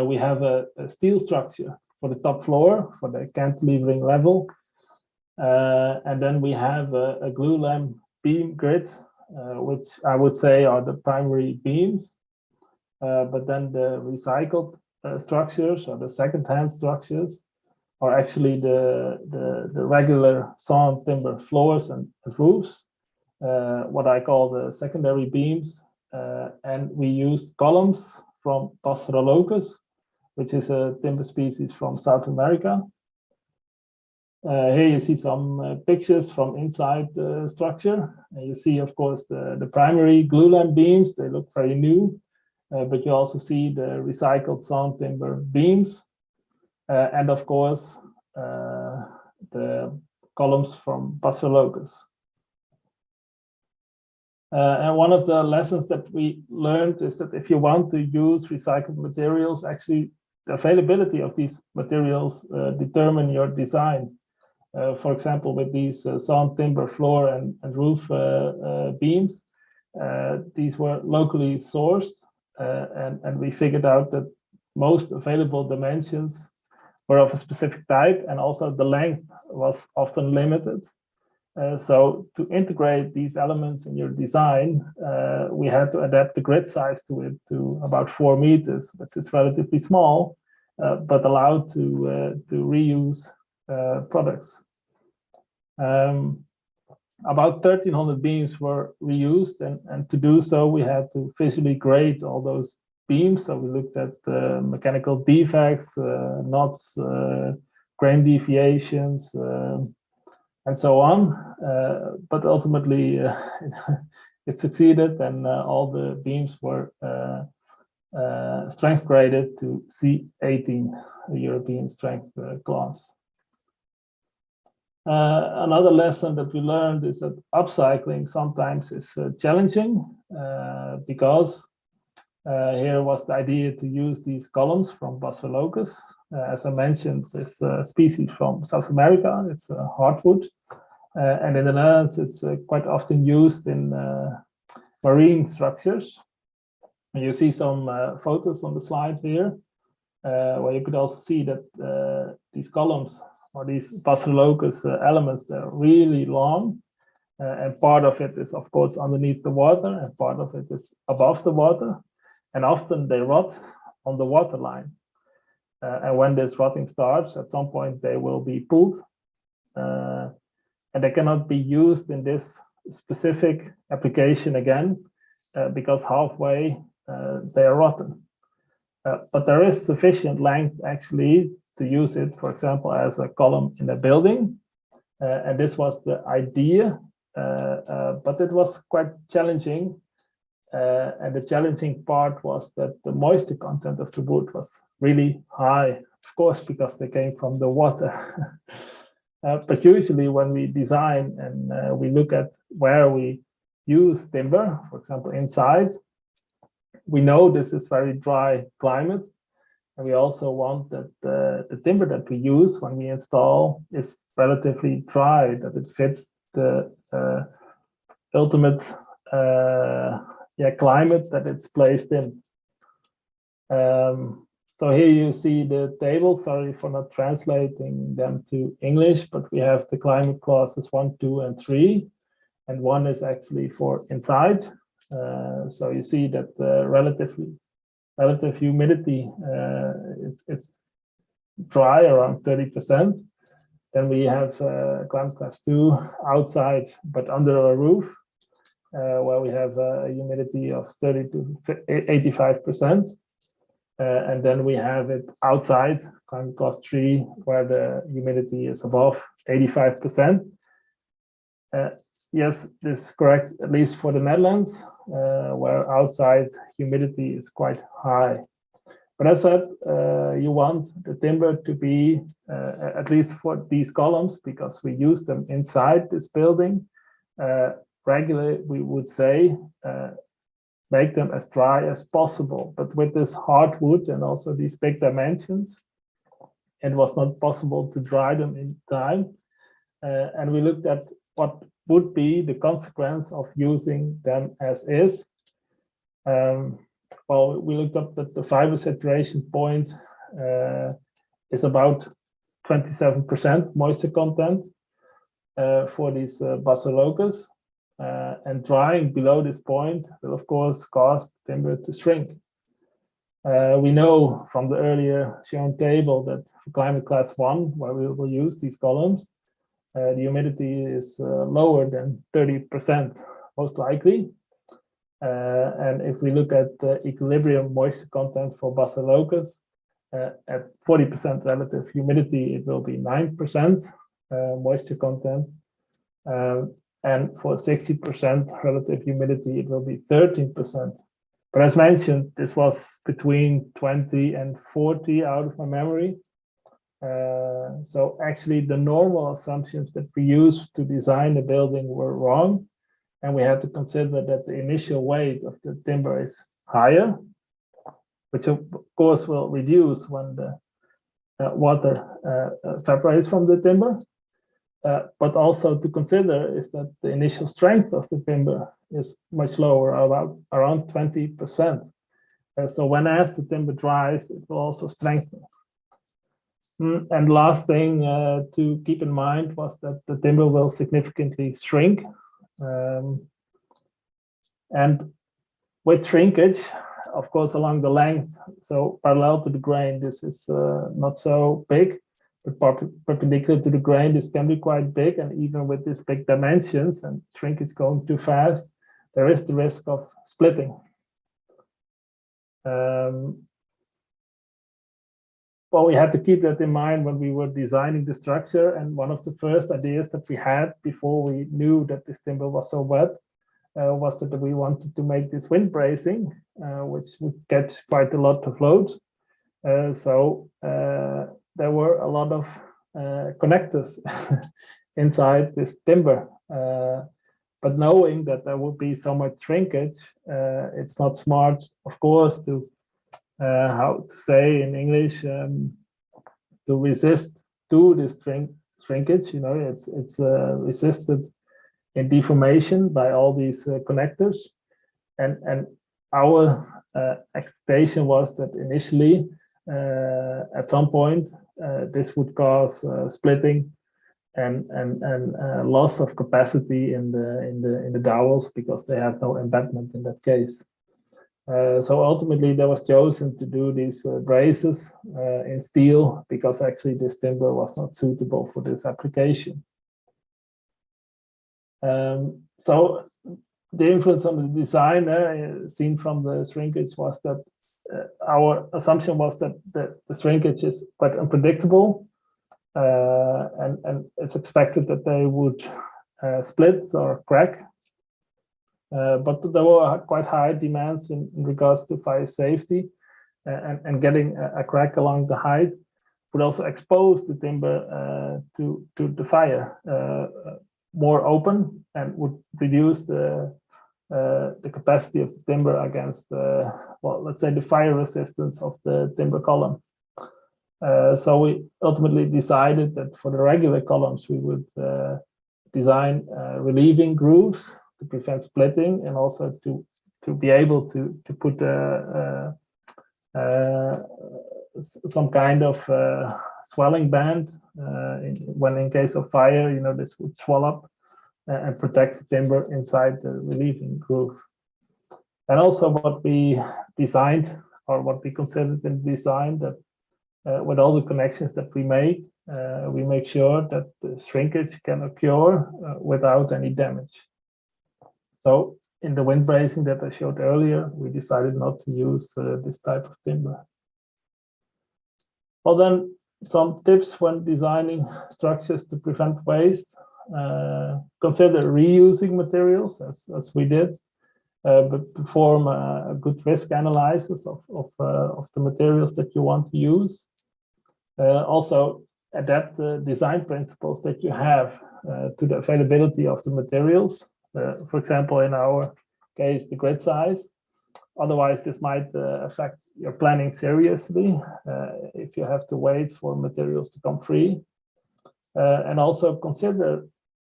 We have a steel structure for the top floor, for the cantilevering level. And then we have a glulam beam grid, which I would say are the primary beams. But then the recycled structures, or the second-hand structures, are actually the regular sawn timber floors and roofs, what I call the secondary beams. And we used columns from Pastoralocus, which is a timber species from South America. Here you see some pictures from inside the structure. You see, of course, the primary glulam beams. They look very new, but you also see the recycled sawn timber beams. And of course, the columns from Pastoralocus. And one of the lessons that we learned is that if you want to use recycled materials, actually the availability of these materials determine your design. For example, with these sawn timber floor and roof beams, these were locally sourced, and we figured out that most available dimensions were of a specific type, and also the length was often limited. So to integrate these elements in your design, we had to adapt the grid size to it to about 4 meters, which is relatively small, but allowed to reuse products. About 1,300 beams were reused, and to do so, we had to visually grade all those beams. So we looked at mechanical defects, knots, grain deviations, and so on. But ultimately, it succeeded, and all the beams were strength graded to C18, the European strength class. Another lesson that we learned is that upcycling sometimes is challenging because here was the idea to use these columns from Basilochus. As I mentioned, it's a species from South America. It's a hardwood. And in the Netherlands, it's quite often used in marine structures. And you see some photos on the slide here, where you could also see that these columns or these Basilochus elements, they're really long. And part of it is, of course, underneath the water, and part of it is above the water. And often they rot on the water line. And when this rotting starts, at some point they will be pulled. And they cannot be used in this specific application again, because halfway they are rotten. But there is sufficient length actually to use it, for example, as a column in a building. And this was the idea, but it was quite challenging. And the challenging part was that the moisture content of the wood was really high, of course, because they came from the water. But usually when we design and we look at where we use timber, for example, inside, we know this is very dry climate. And we also want that the timber that we use when we install is relatively dry, that it fits the ultimate climate that it's placed in. So here you see the table. Sorry for not translating them to English, but we have the climate clauses 1, 2, and 3, and 1 is actually for inside. So you see that the relative humidity, it's dry around 30%. Then we have climate class 2 outside, but under a roof, where we have a humidity of 30 to 85%. And then we have it outside, climate class 3, where the humidity is above 85%. Yes, this is correct, at least for the Netherlands, where outside humidity is quite high. But as I said, you want the timber to be, at least for these columns, because we use them inside this building, regularly, we would say, make them as dry as possible. But with this hardwood and also these big dimensions, it was not possible to dry them in time. And we looked at what would be the consequence of using them as is. Well, we looked up that the fiber saturation point is about 27% moisture content for these Basilochus. And drying below this point will, of course, cause timber to shrink. We know from the earlier shown table that for climate class 1, where we will use these columns, the humidity is lower than 30%, most likely. And if we look at the equilibrium moisture content for Basilochus, at 40% relative humidity, it will be 9% moisture content. And for 60% relative humidity, it will be 13%. But as mentioned, this was between 20 and 40 out of my memory. So actually the normal assumptions that we used to design the building were wrong. And we had to consider that the initial weight of the timber is higher, which of course will reduce when the water evaporates from the timber. But also to consider is that the initial strength of the timber is much lower, around 20%. So when as the timber dries, it will also strengthen. And last thing to keep in mind was that the timber will significantly shrink. And with shrinkage, of course, along the length, so parallel to the grain, this is not so big. But perpendicular to the grain, this can be quite big, and even with these big dimensions and shrinkage going too fast, there is the risk of splitting. Well, we had to keep that in mind when we were designing the structure, and one of the first ideas that we had before we knew that this timber was so wet was that we wanted to make this wind bracing, which would catch quite a lot of load. So there were a lot of connectors inside this timber. But knowing that there would be so much shrinkage, it's not smart, of course, to how to say in English, to resist to this shrinkage. You know, it's resisted in deformation by all these connectors, and our expectation was that initially, at some point, this would cause splitting and loss of capacity in the dowels because they have no embedment in that case. So ultimately, there was chosen to do these braces in steel because actually this timber was not suitable for this application. So the influence on the design seen from the shrinkage was that our assumption was that the shrinkage is quite unpredictable, and it's expected that they would split or crack. But there were quite high demands in regards to fire safety, and getting a crack along the height would also expose the timber to the fire more open, and would reduce the capacity of the timber against, well, let's say the fire resistance of the timber column. So we ultimately decided that for the regular columns, we would design relieving grooves to prevent splitting, and also to be able to put some kind of swelling band when in case of fire, you know, this would swell up and protect the timber inside the relieving groove. And also what we designed, or what we considered in design, that with all the connections that we make sure that the shrinkage can occur without any damage. So in the wind bracing that I showed earlier, we decided not to use this type of timber. Well, then some tips when designing structures to prevent waste. Consider reusing materials as we did, but perform a good risk analysis of the materials that you want to use. Also adapt the design principles that you have to the availability of the materials. For example, in our case, the grid size. Otherwise, this might affect your planning seriously if you have to wait for materials to come free. And also consider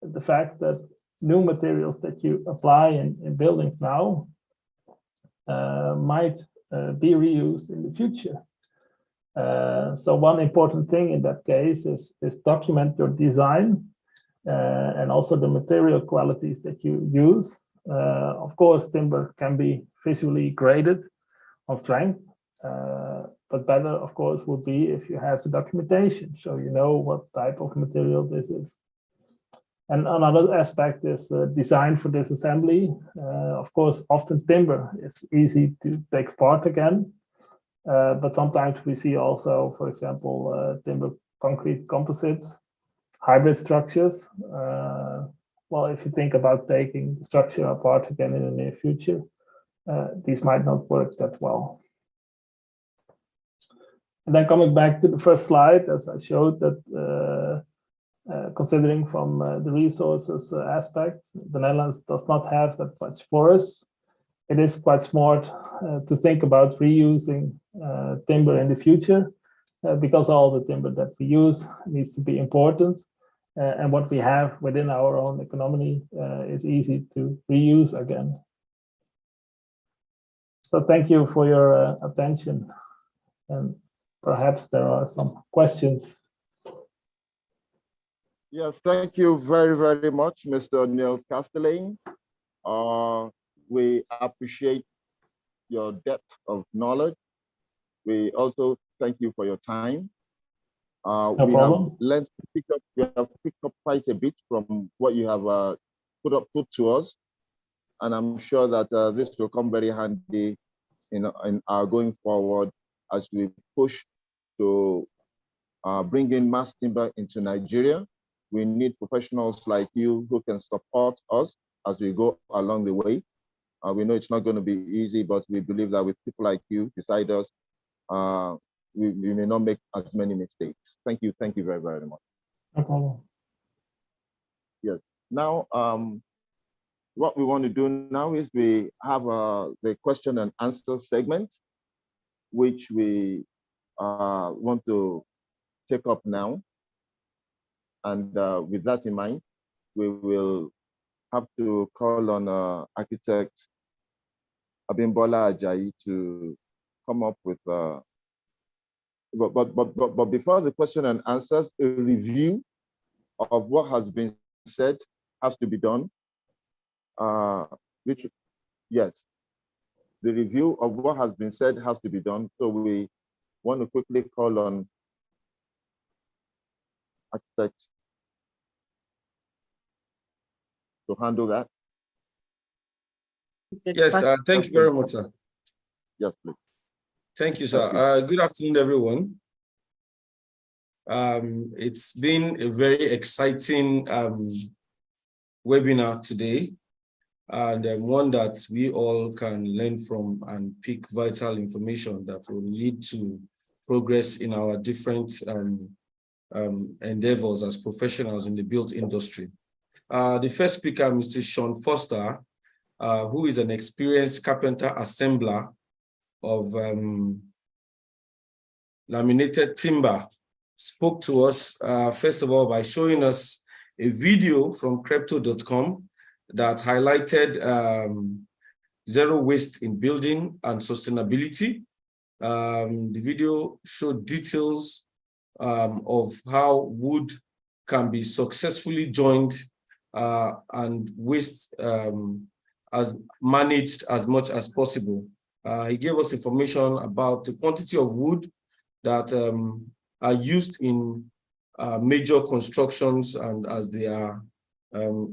the fact that new materials that you apply in buildings now might be reused in the future. So one important thing in that case is document your design and also the material qualities that you use. Of course, timber can be visually graded on strength, but better, of course, would be if you have the documentation, so you know what type of material this is. And another aspect is design for disassembly. Of course, often timber is easy to take apart again, but sometimes we see also, for example, timber concrete composites, hybrid structures. Well, if you think about taking the structure apart again in the near future, these might not work that well. And then coming back to the first slide, as I showed that considering from the resources aspect, the Netherlands does not have that much forest. It is quite smart to think about reusing timber in the future because all the timber that we use needs to be important. And what we have within our own economy is easy to reuse again. So thank you for your attention. And perhaps there are some questions. Yes, thank you very, very much, Mr. Niels Kastelein. We appreciate your depth of knowledge. We also thank you for your time. No problem. We have picked up quite a bit from what you have put to us, and I'm sure that this will come very handy in our going forward as we push to bring in mass timber into Nigeria. We need professionals like you who can support us as we go along the way. We know it's not going to be easy, but we believe that with people like you beside us, we may not make as many mistakes. Thank you very, very much. No problem. Now, what we want to do now is we have the question and answer segment, which we want to take up now. And with that in mind, we will have to call on architect Abimbola Ajayi to come up with, but before the question and answers, a review of what has been said has to be done. Yes, the review of what has been said has to be done. So we want to quickly call on architect to handle that. Yes, thank you very much, sir. Yes, please. Thank you, sir. Good afternoon, everyone. It's been a very exciting webinar today, and one that we all can learn from and pick vital information that will lead to progress in our different endeavors as professionals in the built industry. The first speaker, Mr. Sean Foster, who is an experienced carpenter assembler of laminated timber, spoke to us, first of all, by showing us a video from Crypto.com that highlighted zero waste in building and sustainability. The video showed details of how wood can be successfully joined and waste as managed as much as possible. He gave us information about the quantity of wood that are used in major constructions and as they are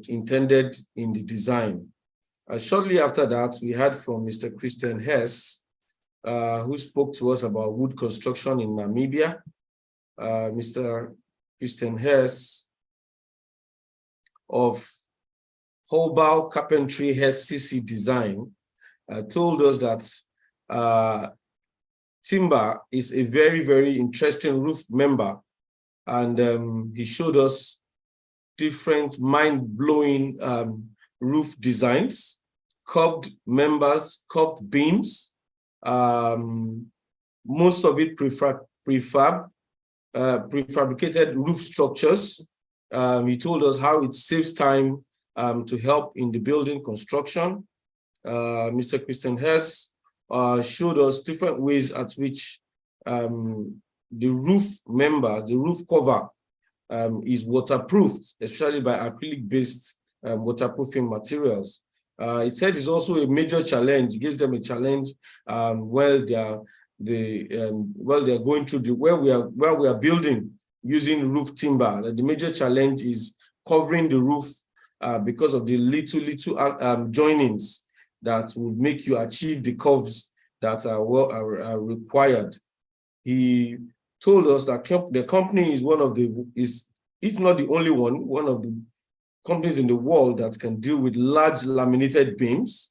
intended in the design. Shortly after that, we heard from Mr. Christian Hess, who spoke to us about wood construction in Namibia. Mr. Christian Hess of Hobal Carpentry Hess CC Design told us that timber is a very, very interesting roof member. And he showed us different mind-blowing roof designs, curved members, curved beams, most of it prefabricated roof structures. He told us how it saves time to help in the building construction. Mr. Christian Hess showed us different ways at which the roof members, the roof cover is waterproofed, especially by acrylic-based waterproofing materials. He said it's also a major challenge. It gives them a challenge while they are going through where we are building using roof timber. The major challenge is covering the roof because of the little joinings that would make you achieve the curves that are required. He told us that the company is if not the only one of the companies in the world that can deal with large laminated beams.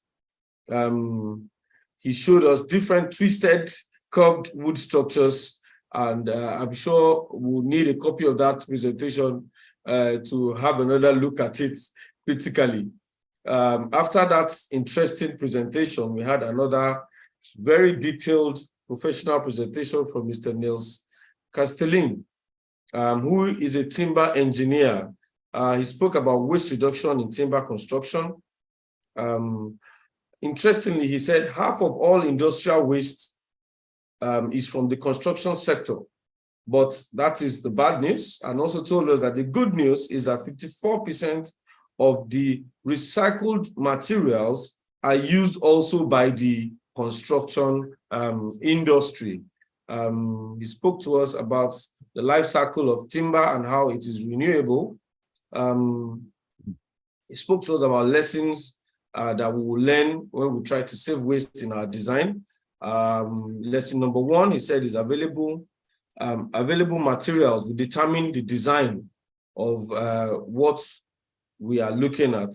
He showed us different twisted, curved wood structures, and I'm sure we'll need a copy of that presentation to have another look at it critically. After that interesting presentation, we had another very detailed professional presentation from Mr. Niels Castellin, who is a timber engineer. He spoke about waste reduction in timber construction. Interestingly, he said half of all industrial waste is from the construction sector, but that is the bad news, and also told us that the good news is that 54% of the recycled materials are used also by the construction industry. He spoke to us about the life cycle of timber and how it is renewable. He spoke to us about lessons that we will learn when we try to save waste in our design. Lesson number one, he said, is available materials will determine the design of what we are looking at.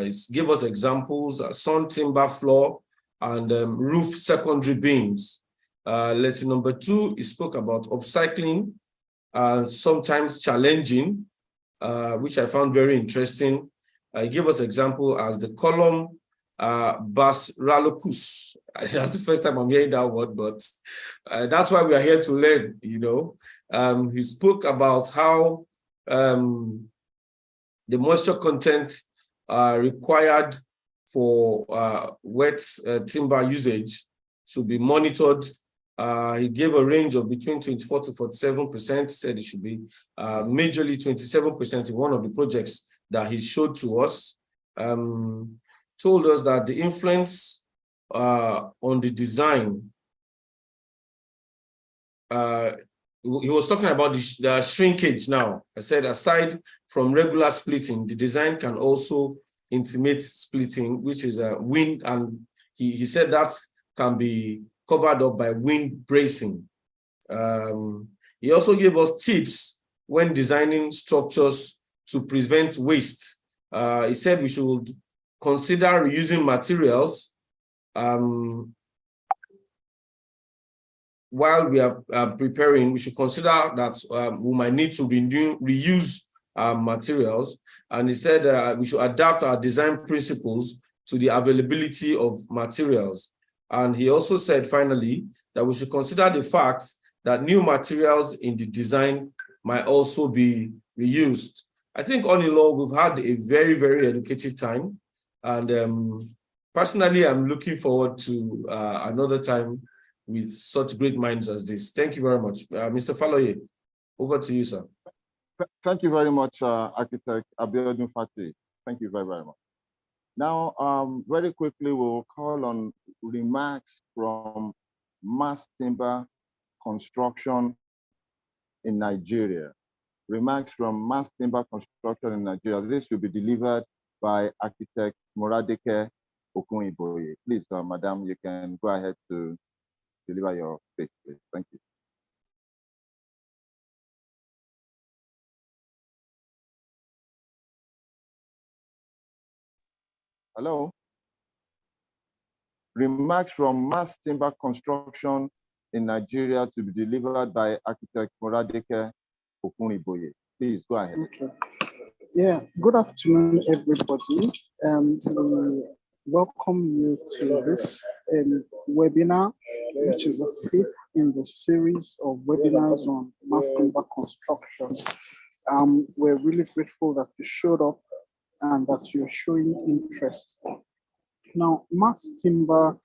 It gave us examples, sun timber floor and roof secondary beams. Lesson number two, he spoke about upcycling, sometimes challenging, which I found very interesting. He gave us example as the column Basralopus. That's the first time I'm hearing that word, but that's why we are here to learn, you know. He spoke about how the moisture content required for wet timber usage should be monitored. He gave a range of between 24 to 47%, said it should be majorly 27% in one of the projects that he showed to us. Told us that the influence on the design, he was talking about the shrinkage now. I said aside from regular splitting, the design can also intimate splitting, which is a wind, and he said that can be covered up by wind bracing. He also gave us tips when designing structures to prevent waste. He said we should consider reusing materials while we are preparing. We should consider that we might need to reuse materials. And he said we should adapt our design principles to the availability of materials. And he also said, finally, that we should consider the fact that new materials in the design might also be reused. I think all in all, we've had a very, very educative time. And personally, I'm looking forward to another time with such great minds as this. Thank you very much. Mr. Faloye, over to you, sir. Thank you very much, Architect Abiodun Fatui. Thank you very, very much. Now, very quickly, we'll call on remarks from Mass Timber Construction in Nigeria. Remarks from Mass Timber Construction in Nigeria. This will be delivered by Architect Moradeke Okuniboye. Please, Madam, you can go ahead to deliver your speech, please. Thank you. Hello. Remarks from Mass Timber Construction in Nigeria to be delivered by Architect Moradeke Okuniboye. Please go ahead. Okay. Yeah, good afternoon, everybody. We welcome you to this webinar, which is the fifth in the series of webinars on mass timber construction. We're really grateful that you showed up and that you're showing interest. Now, mass timber,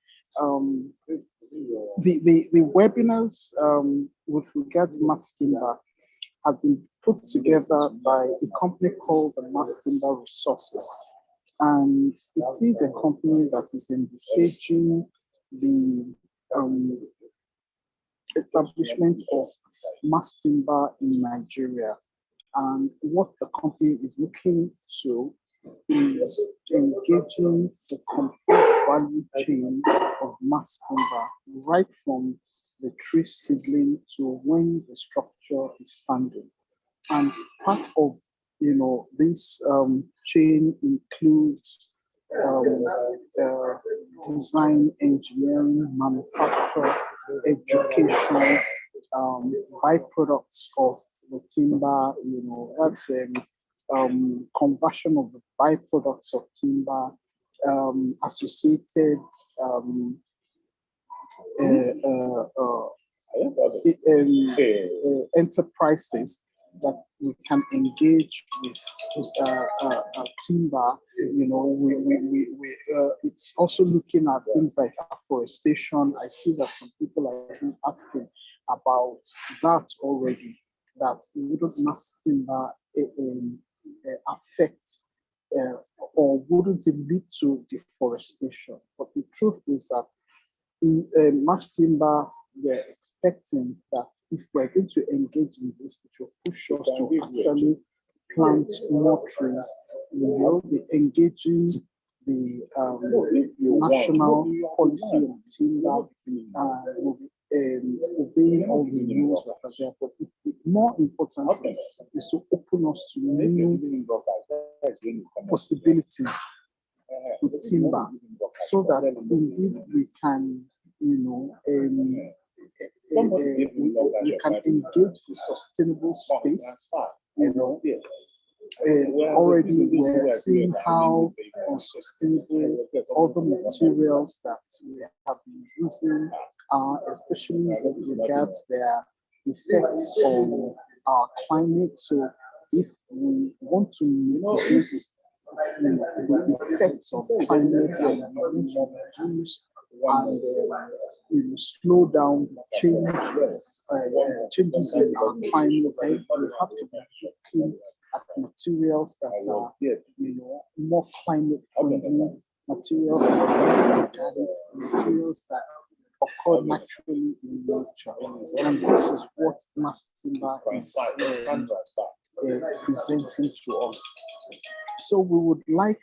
the webinars with regard to mass timber have been put together by a company called the Mass Timber Resources. And it is a company that is envisaging the establishment of mass timber in Nigeria. And what the company is looking to is engaging the complete value chain of mass timber, right from the tree seedling to when the structure is standing. And part of this chain includes design, engineering, manufacture, education, byproducts of the timber, that's conversion of the byproducts of timber, associated enterprises that we can engage with timber. It's also looking at things like afforestation. I see that some people are asking about that already, that wouldn't mass timber affect or wouldn't it lead to deforestation? But the truth is that in mass timber, we're expecting that if we're going to engage in this, which will push us to actually plant more trees, we will be engaging the national policy on timber, will be obeying all the rules that are there. But more importantly, is to open us to new possibilities with timber, so that indeed we can, we can engage the sustainable space, already we're seeing how unsustainable other materials that we have been using are, especially with regards their effects on our climate. So if we want to mitigate the effects of climate, and we need to reduce and slow down the changes in our climate, then we have to be looking at materials that are more climate friendly, materials that are organic, materials that occur naturally in nature. And this is what Mass Timber is presenting to us. So we would like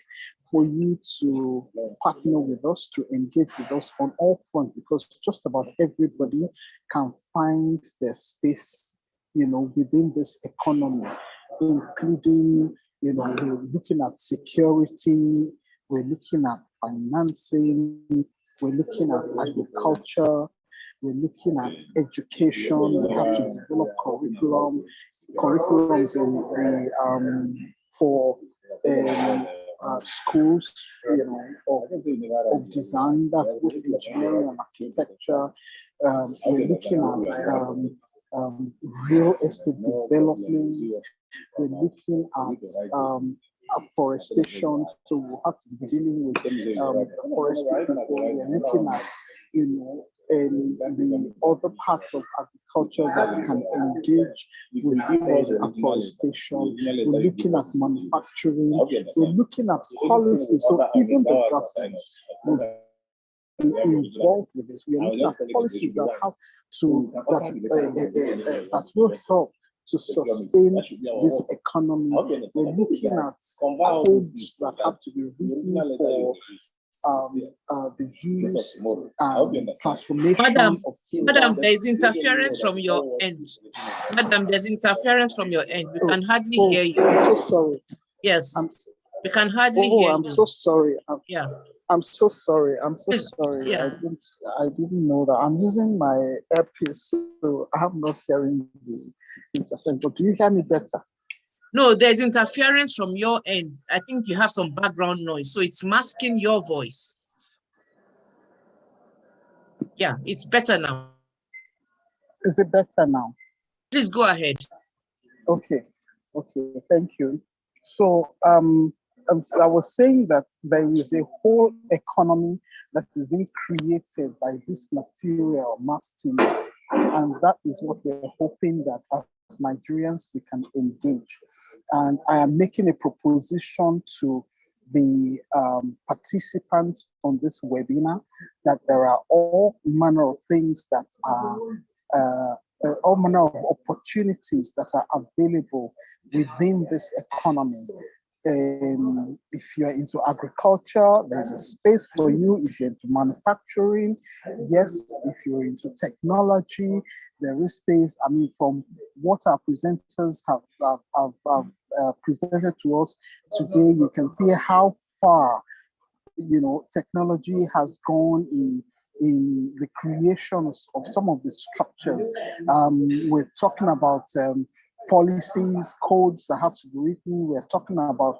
for you to partner with us, to engage with us on all fronts, because just about everybody can find their space, within this economy, including, we're looking at security, we're looking at financing, we're looking at agriculture, we're looking at education. We have to develop curriculums for schools, of design, that's both engineering and architecture. We're looking at real estate development. We're looking at afforestation, so we'll have to be dealing with forestry people. We're looking at, the other parts of agriculture that can engage with afforestation. We're looking at manufacturing. We're looking at policy. So even the government will be involved with this. We're looking at policies that have to that will help to sustain this economy. We're looking at codes that have to be written for the use and transformation of Madam, there is interference from your end. Madam, there's interference from your end. We can hardly hear you. I'm so sorry. Yes, we can hardly hear you. I'm so sorry. Yeah. I'm so sorry. I'm so sorry. Yeah. I didn't know that. I'm using my earpiece, so I'm not hearing the interference. But do you hear me better? No, there's interference from your end. I think you have some background noise, so it's masking your voice. Yeah, it's better now. Is it better now? Please go ahead. Okay, thank you. So, so I was saying that there is a whole economy that is being created by this material, mass timber, and that is what we're hoping that as Nigerians we can engage. And I am making a proposition to the participants on this webinar that there are all manner of things that are all manner of opportunities that are available within this economy. If you're into agriculture, there's a space for you. If you're into manufacturing, yes. If you're into technology, there is space. I mean, from what our presenters have presented to us today, you can see how far, technology has gone in the creation of some of the structures. We're talking about policies, codes that have to be written. We're talking about,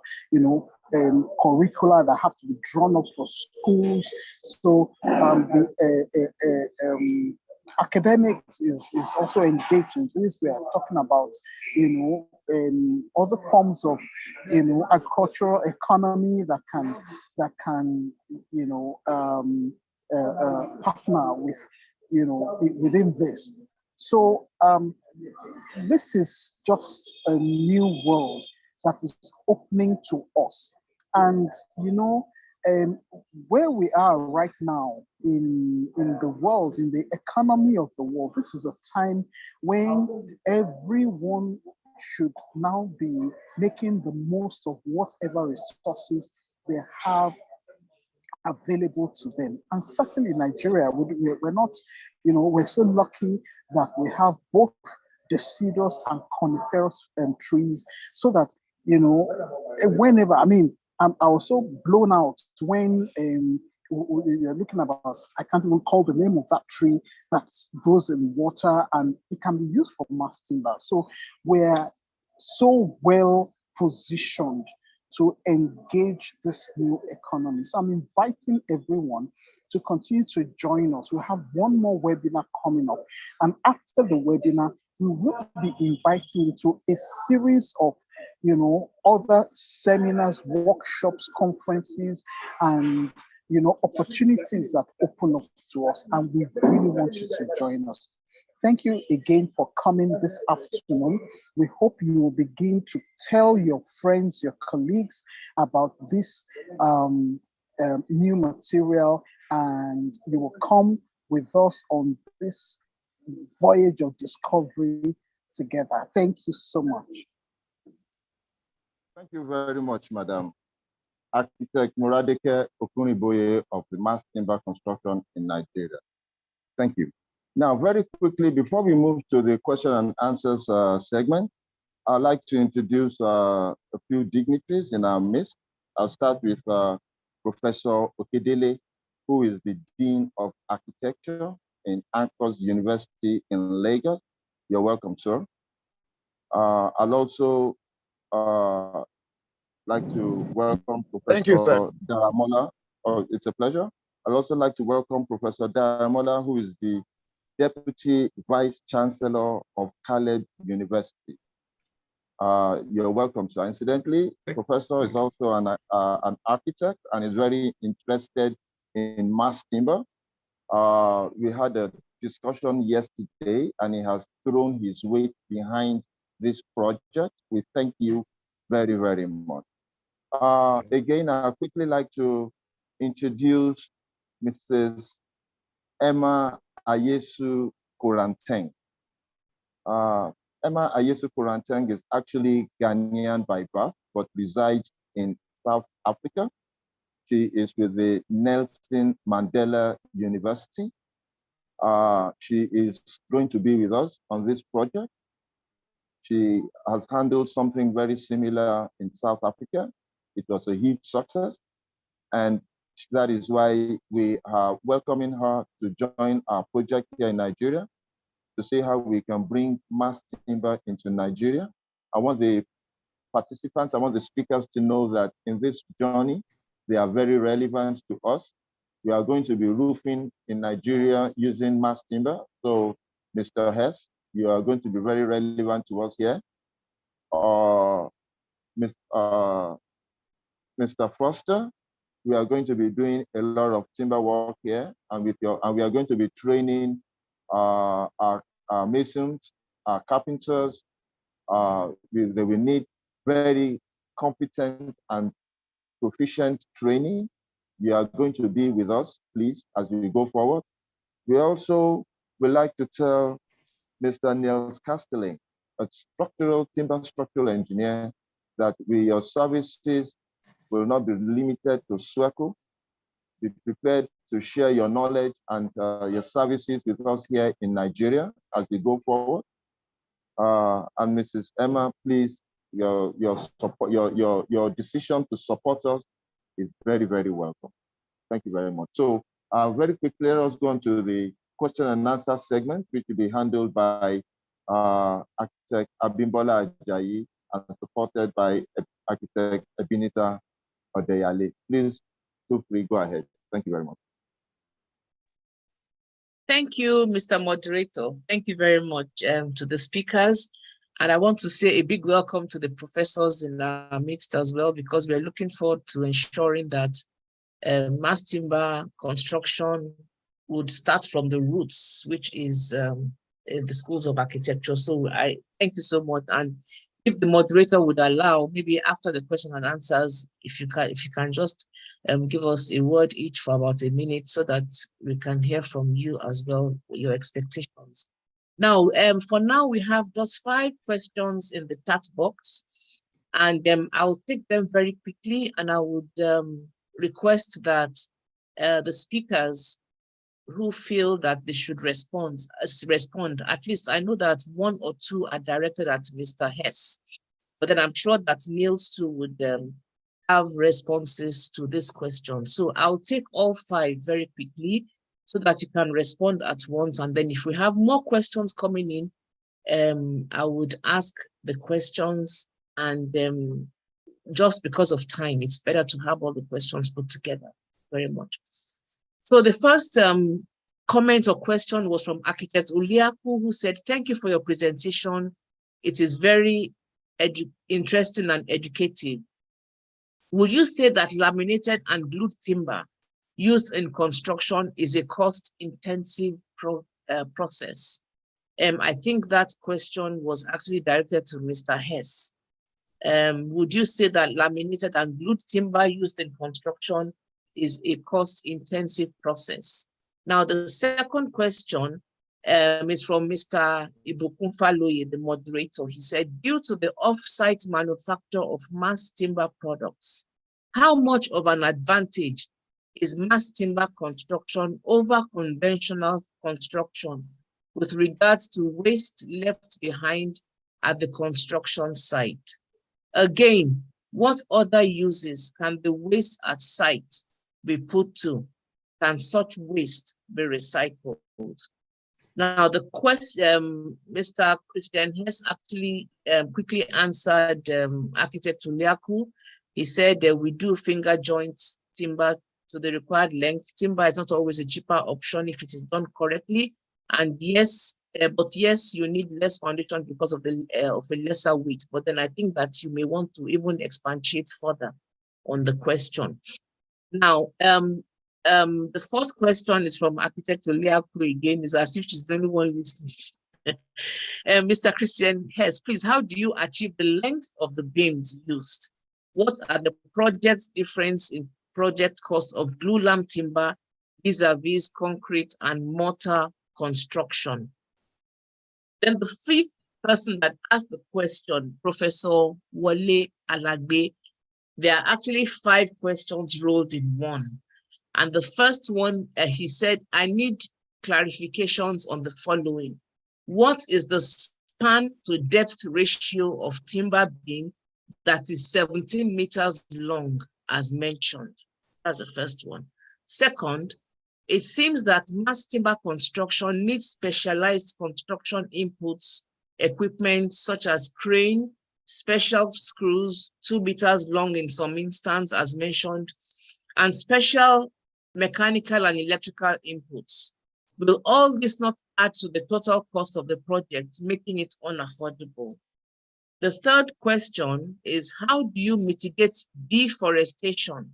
curricula that have to be drawn up for schools. So academics is also engaged in this. We are talking about, other forms of, agricultural economy that can partner with, within this. So this is just a new world that is opening to us. And, where we are right now in the world, in the economy of the world, this is a time when everyone should now be making the most of whatever resources they have available to them. And certainly Nigeria, we're not, we're so lucky that we have both deciduous and coniferous trees, so that, whenever, I was so blown out when you're looking about, I can't even call the name of that tree that grows in water, and it can be used for mass timber. So we're so well positioned to engage this new economy. So I'm inviting everyone to continue to join us. We have one more webinar coming up. And after the webinar, we will be inviting you to a series of, other seminars, workshops, conferences, and, opportunities that open up to us. And we really want you to join us. Thank you again for coming this afternoon. We hope you will begin to tell your friends, your colleagues about this new material, and you will come with us on this voyage of discovery together. Thank you so much. Thank you very much, Madam. Architect Moradeke Okuniboye of the Mass Timber Construction in Nigeria. Thank you. Now, very quickly, before we move to the question and answers segment, I'd like to introduce a few dignitaries in our midst. I'll start with Professor Okedele, who is the Dean of Architecture in Anchors University in Lagos. You're welcome, sir. I'll also like to welcome Professor Thank you, sir. Daramola. Oh, it's a pleasure. I'd also like to welcome Professor Daramola, who is the Deputy Vice Chancellor of Caleb University. You're welcome, sir. Incidentally, Professor is also an architect and is very interested in mass timber. We had a discussion yesterday and he has thrown his weight behind this project. We thank you very, very much. Again, I'd quickly like to introduce Mrs. Emma Ayesu Koranteng. Emma Ayesu Koranteng is actually Ghanaian by birth, but resides in South Africa. She is with the Nelson Mandela University. She is going to be with us on this project. She has handled something very similar in South Africa. It was a huge success. And that is why we are welcoming her to join our project here in Nigeria to see how we can bring mass timber into Nigeria. I want the participants, I want the speakers to know that in this journey, they are very relevant to us. We are going to be roofing in Nigeria using mass timber. So, Mr. Hess, you are going to be very relevant to us here. Mr. Foster, we are going to be doing a lot of timber work here, and we are going to be training our masons, our carpenters. They will need very competent and proficient training. You are going to be with us, please, as we go forward. We also would like to tell Mr. Niels Castelling, a timber structural engineer, that your services will not be limited to SWECO. Be prepared to share your knowledge and your services with us here in Nigeria as we go forward. And Mrs. Emma, please, your support, your decision to support us is very, very welcome. Thank you very much. So very quickly, let us go on to the question and answer segment, which will be handled by Architect Abimbola Ajayi and supported by Architect Ebenezer Odeyale. Please feel free, go ahead. Thank you very much. Thank you, Mr. Moderator. Thank you very much to the speakers. And I want to say a big welcome to the professors in our midst as well, because we're looking forward to ensuring that mass timber construction would start from the roots, which is in the schools of architecture. So I thank you so much. And if the moderator would allow, maybe after the question and answers, if you can just give us a word each for about a minute so that we can hear from you as well, your expectations. Now, for now, we have those 5 questions in the chat box, and I'll take them very quickly, and I would request that the speakers who feel that they should respond. At least I know that 1 or 2 are directed at Mr. Hess, but then I'm sure that Niels too would have responses to this question. So I'll take all 5 very quickly so that you can respond at once. And then if we have more questions coming in, I would ask the questions And just because of time, it's better to have all the questions put together. Very much. So the first comment or question was from Architect Uliaku, who said, "Thank you for your presentation. It is very interesting and educative. Would you say that laminated and glued timber used in construction is a cost-intensive process?" I think that question was actually directed to Mr. Hess. Would you say that laminated and glued timber used in construction is a cost-intensive process? Now, the second question is from Mr. Ibukunfaloye, the moderator. He said, due to the off-site manufacture of mass timber products, how much of an advantage is mass timber construction over conventional construction with regards to waste left behind at the construction site? Again, what other uses can the waste at site be put to? Can such waste be recycled? Now, the question, Mr. Christian Hess actually quickly answered Architect Uliaku. He said that we do finger joint timber to the required length. Timber is not always a cheaper option if it is done correctly. And yes, but yes, you need less foundation because of a lesser weight. But then I think that you may want to even expatiate further on the question. Now, the fourth question is from Architect Uliaku again, is as if she's the only one listening. Mr. Christian Hess, please, how do you achieve the length of the beams used? What are the project difference in project cost of glulam timber vis-a-vis concrete and mortar construction? Then the fifth person that asked the question, Professor Wale Alagbe, there are actually 5 questions rolled in one. And the first one, he said, I need clarifications on the following. What is the span to depth ratio of timber beam that is 17 meters long, as mentioned? That's the first one. Second, it seems that mass timber construction needs specialized construction inputs, equipment such as crane, special screws, 2 meters long in some instances, as mentioned, and special mechanical and electrical inputs. Will all this not add to the total cost of the project, making it unaffordable? The third question is, how do you mitigate deforestation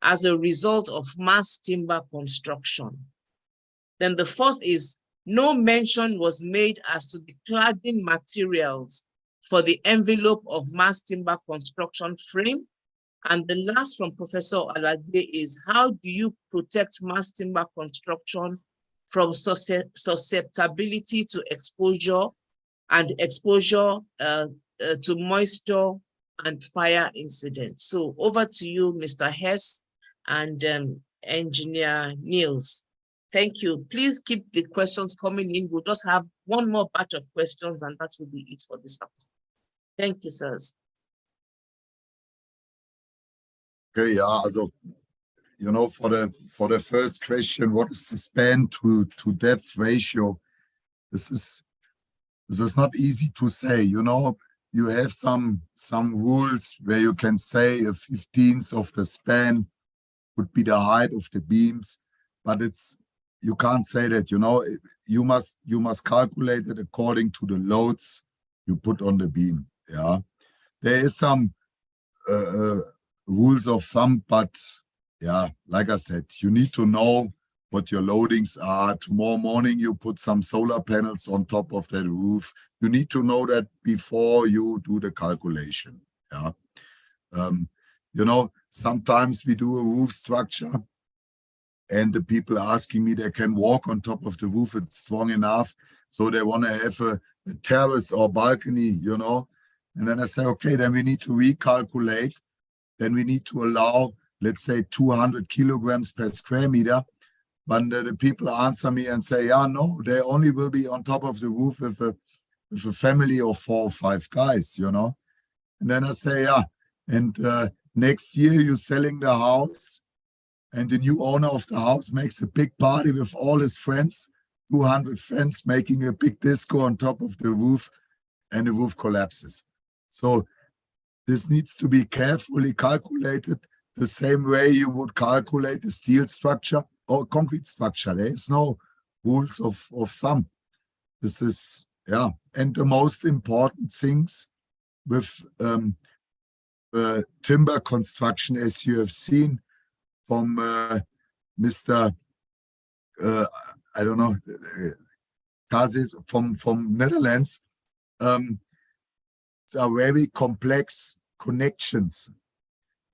as a result of mass timber construction? Then the fourth is, no mention was made as to the cladding materials for the envelope of mass timber construction frame. And the last from Professor Alagbe is, how do you protect mass timber construction from susceptibility to exposure and exposure to moisture and fire incidents? So over to you, Mr. Hess and Engineer Niels. Thank you. Please keep the questions coming in. We'll just have one more batch of questions and that will be it for this afternoon. Thank you, sirs. Okay, yeah, also, you know, for the first question, what is the span to depth ratio? This is not easy to say. You know, you have some rules where you can say a 15th of the span would be the height of the beams, but you can't say that. You know, you must calculate it according to the loads you put on the beam. Yeah, there is some rules of thumb, but yeah, like I said, you need to know what your loadings are. Tomorrow morning you put some solar panels on top of that roof. You need to know that before you do the calculation. Yeah, you know, sometimes we do a roof structure and the people asking me, they can walk on top of the roof, it's strong enough, so they want to have a terrace or balcony, you know. And then I say, okay, then we need to recalculate. Then we need to allow, let's say, 200 kilograms per square meter. But the people answer me and say, yeah, no, they only will be on top of the roof with a family of 4 or 5 guys, you know. And then I say, yeah, and next year you're selling the house and the new owner of the house makes a big party with all his friends, 200 friends making a big disco on top of the roof, and the roof collapses. So This needs to be carefully calculated the same way you would calculate a steel structure or concrete structure. There is no rules of thumb. This is, yeah. And the most important things with timber construction, as you have seen from Mr. I don't know, Kazis from Netherlands, are very complex connections.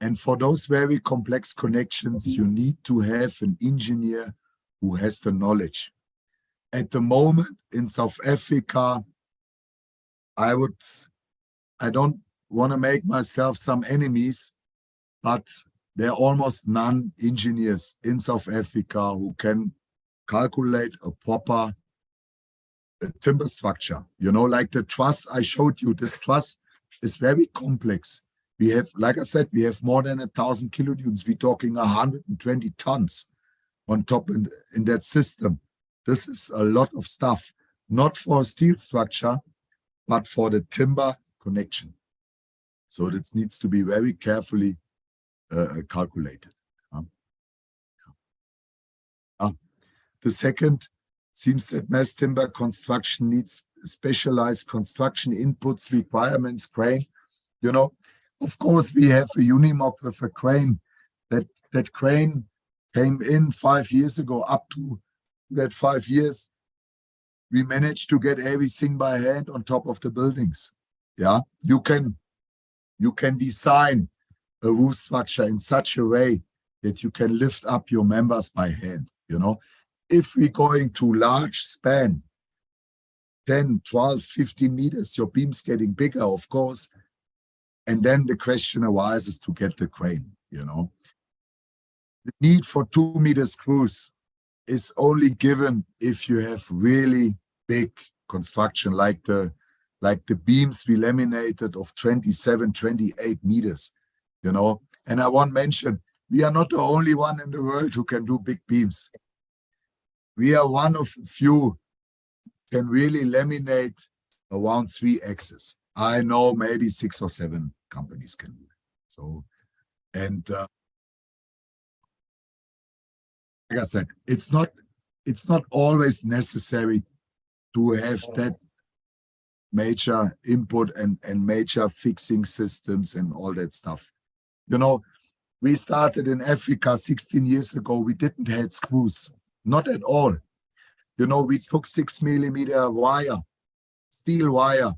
And for those very complex connections, you need to have an engineer who has the knowledge. At the moment in South Africa, I don't want to make myself some enemies, but there are almost none engineers in South Africa who can calculate a proper timber structure. You know, like the truss I showed you, this truss is very complex. We have, like I said, we have more than 1,000 kilonewtons. We're talking 120 tons on top in that system. This is a lot of stuff, not for a steel structure, but for the timber connection. So this needs to be very carefully calculated. The second, seems that mass timber construction needs specialized construction inputs, requirements, crane. You know, of course, we have a Unimog with a crane. That crane came in 5 years ago. Up to that 5 years, we managed to get everything by hand on top of the buildings. Yeah, you can design a roof structure in such a way that you can lift up your members by hand. You know, if we're going to large span, 10, 12, 15 meters, your beam's getting bigger, of course. And then the question arises to get the crane, you know. The need for 2 meter screws is only given if you have really big construction, like the beams we laminated of 27, 28 meters, you know. And I want to mention, we are not the only one in the world who can do big beams. We are one of the few can really laminate around 3 axes. I know maybe 6 or 7 companies can do it. So, and like I said, it's not always necessary to have that major input and major fixing systems and all that stuff. You know, we started in Africa 16 years ago. We didn't have screws, not at all. You know, we took 6 millimeter wire, steel wire,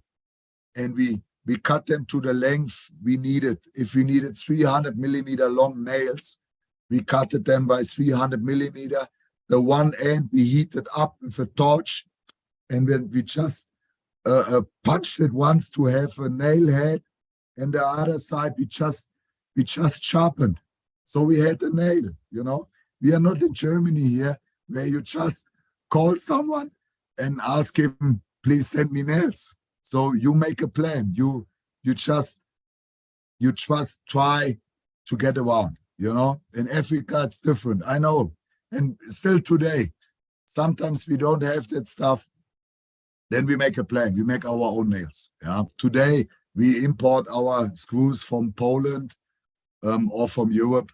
and we cut them to the length we needed. If we needed 300 millimeter long nails, we cut them by 300 millimeter. The one end we heated up with a torch, and then we just punched it once to have a nail head, and the other side we just sharpened. So we had a nail, you know. We are not in Germany here, where you just call someone and ask him, please send me nails. So you make a plan. You just try to get around, you know. In Africa, it's different. I know. And still today, sometimes we don't have that stuff. Then we make a plan. We make our own nails. Yeah. Today, we import our screws from Poland or from Europe.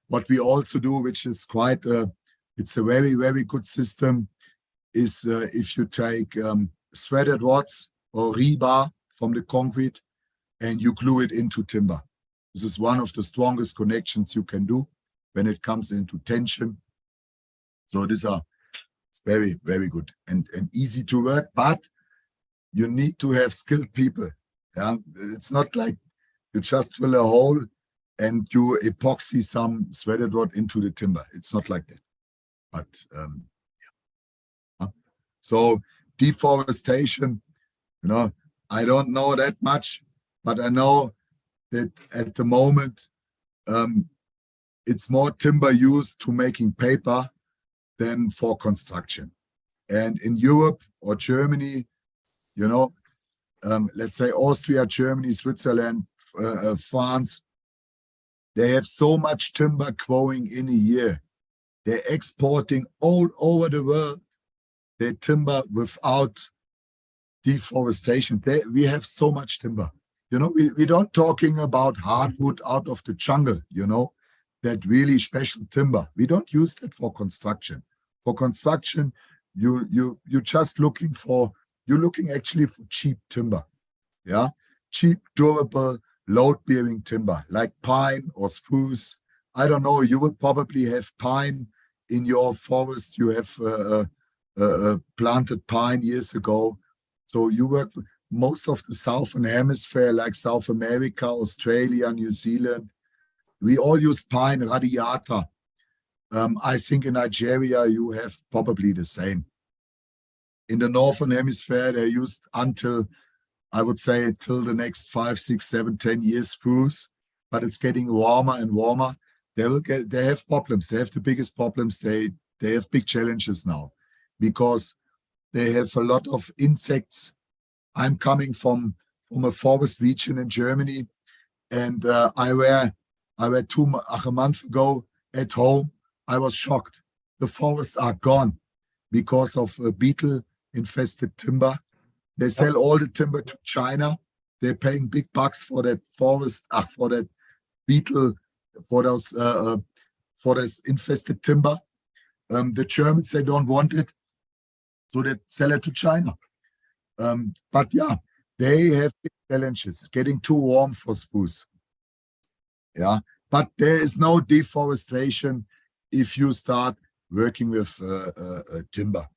What we also do, which is quite it's a very, very good system, is if you take threaded rods or rebar from the concrete and you glue it into timber. This is one of the strongest connections you can do when it comes into tension. So it's very, very good and easy to work, but you need to have skilled people. Yeah, it's not like you just drill a hole and you epoxy some threaded rod into the timber. It's not like that. But yeah. So deforestation, you know, I don't know that much, but I know that at the moment it's more timber used to making paper than for construction. And in Europe or Germany, you know, let's say Austria, Germany, Switzerland, France, they have so much timber growing in a year. They're exporting all over the world their timber without deforestation. We have so much timber. You know, we don't talking about hardwood out of the jungle, you know, that really special timber. We don't use that for construction. For construction, you're just looking for, you're looking actually for cheap timber. Yeah, cheap, durable, load-bearing timber like pine or spruce. I don't know, you will probably have pine in your forest. You have planted pine years ago. So you work with most of the Southern Hemisphere, like South America, Australia, New Zealand. We all use pine radiata. I think in Nigeria, you have probably the same. In the Northern Hemisphere, they used until, I would say, till the next 5, 6, 7, 10 years spruce, but it's getting warmer and warmer. They have problems. They have the biggest problems. They have big challenges now because they have a lot of insects. I'm coming from a forest region in Germany, and I were a month ago at home. I was shocked. The forests are gone because of beetle-infested timber. They sell all the timber to China. They're paying big bucks for that forest, for that beetle, for this infested timber. The Germans, they don't want it, so they sell it to China. But yeah, they have big challenges. It's getting too warm for spruce. Yeah, but there is no deforestation if you start working with timber.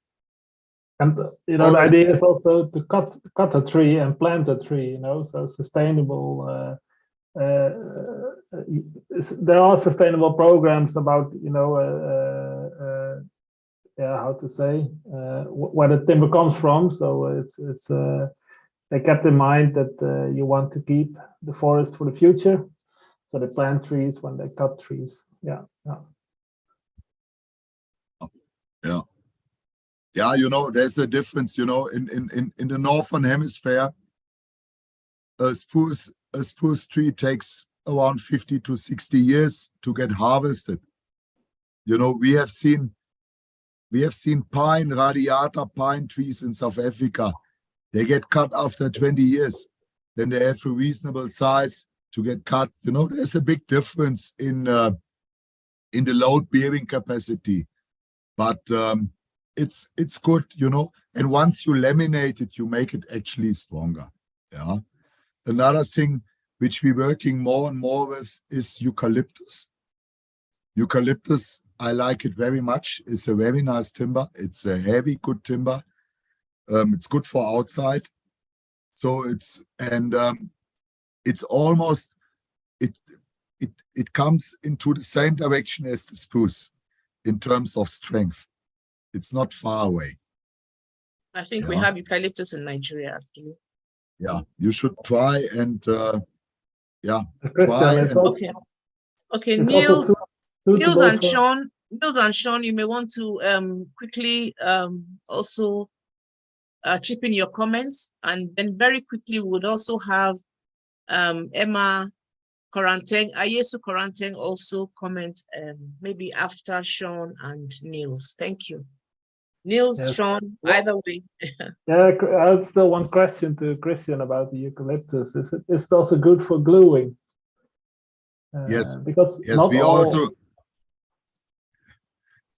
And you know, the idea is also to cut a tree and plant a tree. You know, so sustainable. There are sustainable programs about, you know, how to say, where the timber comes from. So it's they kept in mind that you want to keep the forest for the future. So they plant trees when they cut trees. Yeah. Yeah, you know, there's a difference, you know, in the Northern Hemisphere, a spruce tree takes around 50 to 60 years to get harvested. You know, we have seen pine, radiata pine trees in South Africa. They get cut after 20 years. Then they have a reasonable size to get cut. You know, there's a big difference in the load-bearing capacity. But it's good, you know. And once you laminate it, you make it actually stronger. Yeah. Another thing which we're working more and more with is eucalyptus. Eucalyptus, I like it very much. It's a very nice timber. It's a heavy, good timber. It's good for outside. So it's almost, it comes into the same direction as the spruce in terms of strength. It's not far away. I think we have eucalyptus in Nigeria, actually. Yeah, you should try and Okay, Niels and Sean, you may want to quickly also chip in your comments, and then very quickly we would also have Emma Koranteng, Ayesu Koranteng also comment maybe after Sean and Niels. Thank you. Niels, yes. Sean, either way. Yeah, I had still one question to Christian about the eucalyptus. Is it also good for gluing? Yes, because yes, not we all... also.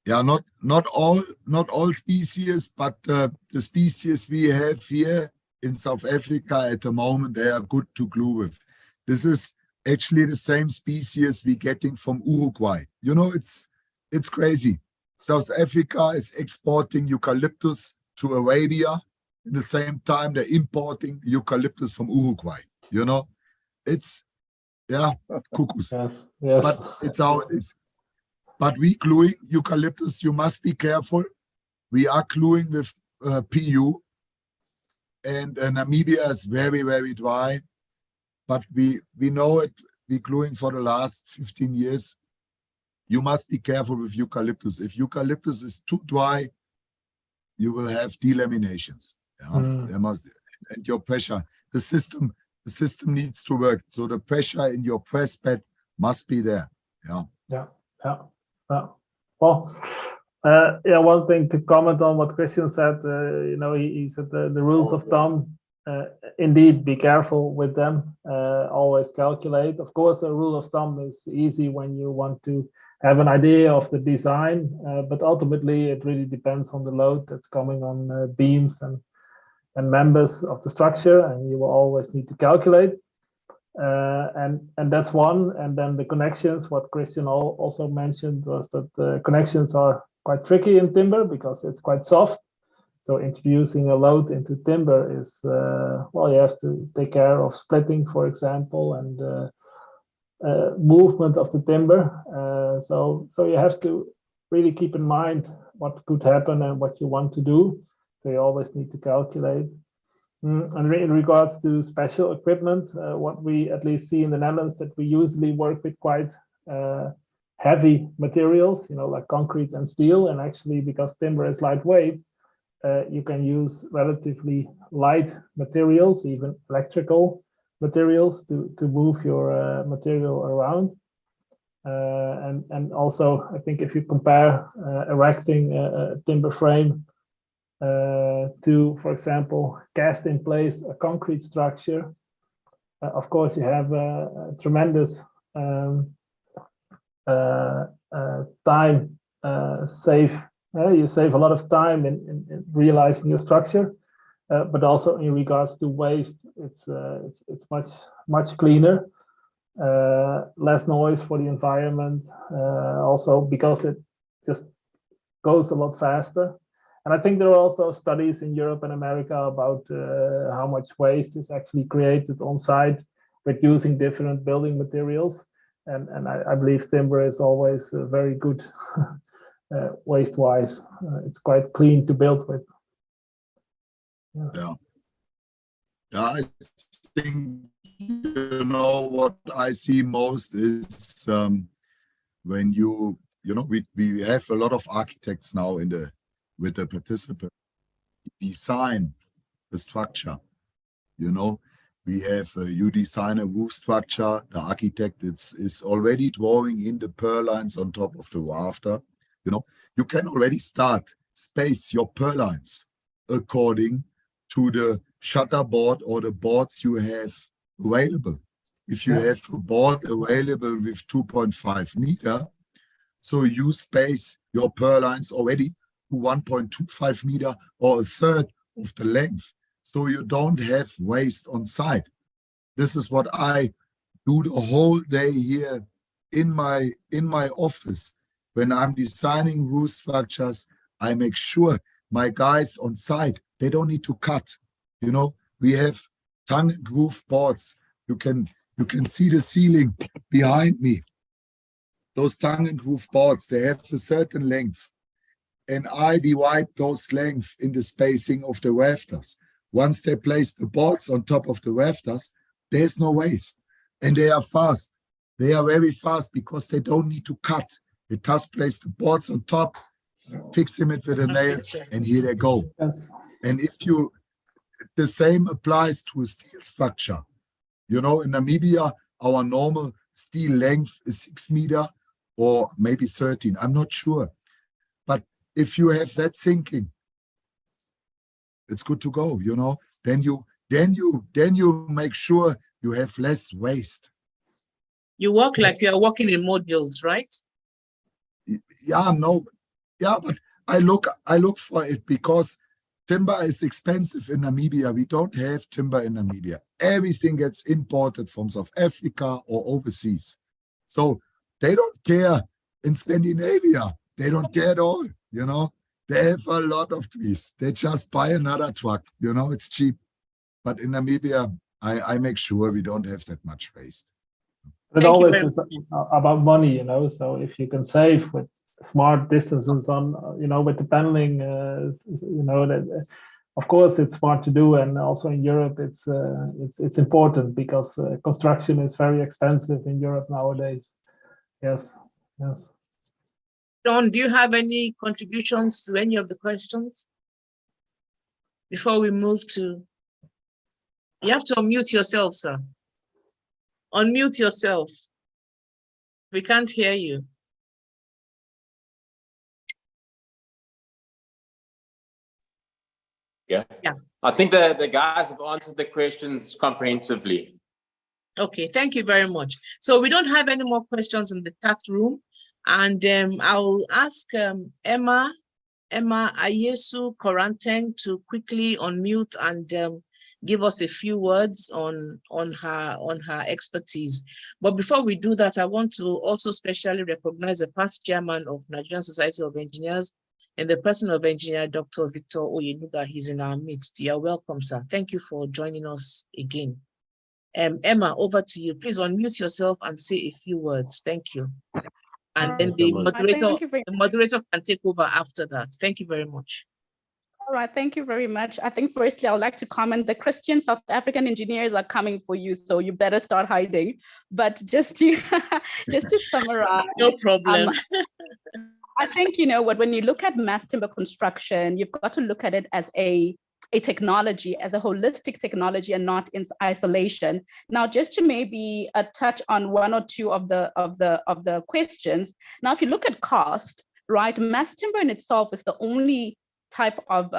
Yeah, not all species, but the species we have here in South Africa at the moment, they are good to glue with. This is actually the same species we're getting from Uruguay. You know, it's crazy. South Africa is exporting eucalyptus to Arabia. At the same time, they're importing eucalyptus from Uruguay. You know, it's, yeah, cuckoos. Yes. But it's how it is. But we gluing eucalyptus, you must be careful. We are gluing with PU. And Namibia is very, very dry. But we know it, we're gluing for the last 15 years. You must be careful with eucalyptus. If eucalyptus is too dry, you will have delaminations. Yeah? There must, and your pressure, the system needs to work. So the pressure in your press bed must be there. Yeah. Well, one thing to comment on what Christian said. You know, he said the rules of thumb indeed be careful with them. Always calculate. Of course, a rule of thumb is easy when you want to have an idea of the design, but ultimately it really depends on the load that's coming on beams and members of the structure, and you will always need to calculate. And that's one. And then the connections, what Christian also mentioned was that the connections are quite tricky in timber because it's quite soft. So introducing a load into timber is, well, you have to take care of splitting, for example, and movement of the timber. So you have to really keep in mind what could happen and what you want to do. So you always need to calculate. And in regards to special equipment, what we at least see in the Netherlands, that we usually work with quite heavy materials, you know, like concrete and steel. And actually, because timber is lightweight, you can use relatively light materials, even electrical materials, to move your material around. And also, I think if you compare erecting a timber frame to, for example, cast in place a concrete structure, of course, you have a tremendous time save. You save a lot of time in realizing your structure, but also in regards to waste, it's much cleaner, less noise for the environment, also because it just goes a lot faster. And I think there are also studies in Europe and America about how much waste is actually created on site with using different building materials. And I believe timber is always very good waste-wise. It's quite clean to build with. Yeah. I think, you know, what I see most is when you know, we have a lot of architects now with the participants design the structure. You know, we have you design a roof structure, the architect is already drawing in the purlines on top of the rafter. You know, you can already space your purlines according to the shutter board or the boards you have available. If you have a board available with 2.5 meter, so you space your purlines already to 1.25 meter or a third of the length. So you don't have waste on site. This is what I do the whole day here in my office. When I'm designing roof structures, I make sure my guys on site, they don't need to cut. You know, we have tongue and groove boards. You can see the ceiling behind me. Those tongue and groove boards, they have a certain length. And I divide those lengths in the spacing of the rafters. Once they place the boards on top of the rafters, there's no waste. And they are fast. They are very fast because they don't need to cut. They just place the boards on top, fix them with the nails, and here they go. Yes. And the same applies to a steel structure. You know, in Namibia, our normal steel length is 6 meter or maybe 13. I'm not sure. But if you have that thinking, it's good to go, you know. Then you make sure you have less waste. You work like you are working in modules, right? Yeah, but I look for it because timber is expensive in Namibia. We don't have timber in Namibia. Everything gets imported from South Africa or overseas. So they don't care in Scandinavia. They don't care at all, you know. They have a lot of trees. They just buy another truck, you know, it's cheap. But in Namibia, I make sure we don't have that much waste. It always is about money, you know, so if you can save with smart distances on, you know, with the paneling, you know, that of course it's smart to do. And also in Europe, it's important because construction is very expensive in Europe nowadays. Yes. John, do you have any contributions to any of the questions? Before we move to, you have to unmute yourself, sir. Unmute yourself. We can't hear you. Yeah. Yeah. I think the guys have answered the questions comprehensively. Okay, thank you very much. So we don't have any more questions in the chat room. And I'll ask Emma Ayesu Koranteng to quickly unmute and give us a few words on her expertise. But before we do that, I want to also specially recognize the past chairman of Nigerian Society of Engineers in the person of Engineer Dr. Victor Oyenuga. He's in our midst. You're welcome, sir. Thank you for joining us again. Emma, over to you. Please unmute yourself and say a few words. Thank you. And then the moderator can take over after that. Thank you very much. All right, thank you very much. I think firstly, I would like to comment the Christian South African engineers are coming for you, so you better start hiding. But just to summarize. No problem. I think, you know what, when you look at mass timber construction, you've got to look at it as a technology, as a holistic technology and not in isolation. Now, just to maybe touch on one or two of the questions. Now, if you look at cost, right, mass timber in itself is the only type of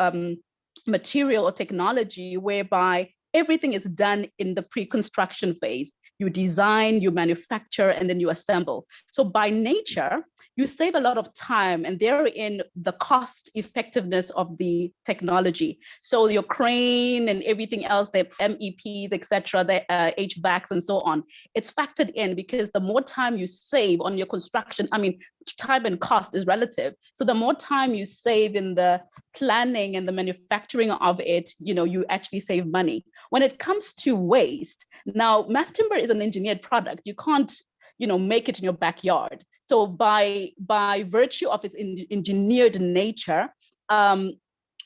material or technology whereby everything is done in the pre-construction phase. You design, you manufacture, and then you assemble. So by nature, you save a lot of time, and therein the cost effectiveness of the technology. So your crane and everything else, the MEPs, etc., the HVACs and so on, it's factored in because the more time you save on your construction, I mean, time and cost is relative. So the more time you save in the planning and the manufacturing of it, you know, you actually save money. When it comes to waste, now mass timber is an engineered product. You can't, you know, make it in your backyard. So by virtue of its engineered nature,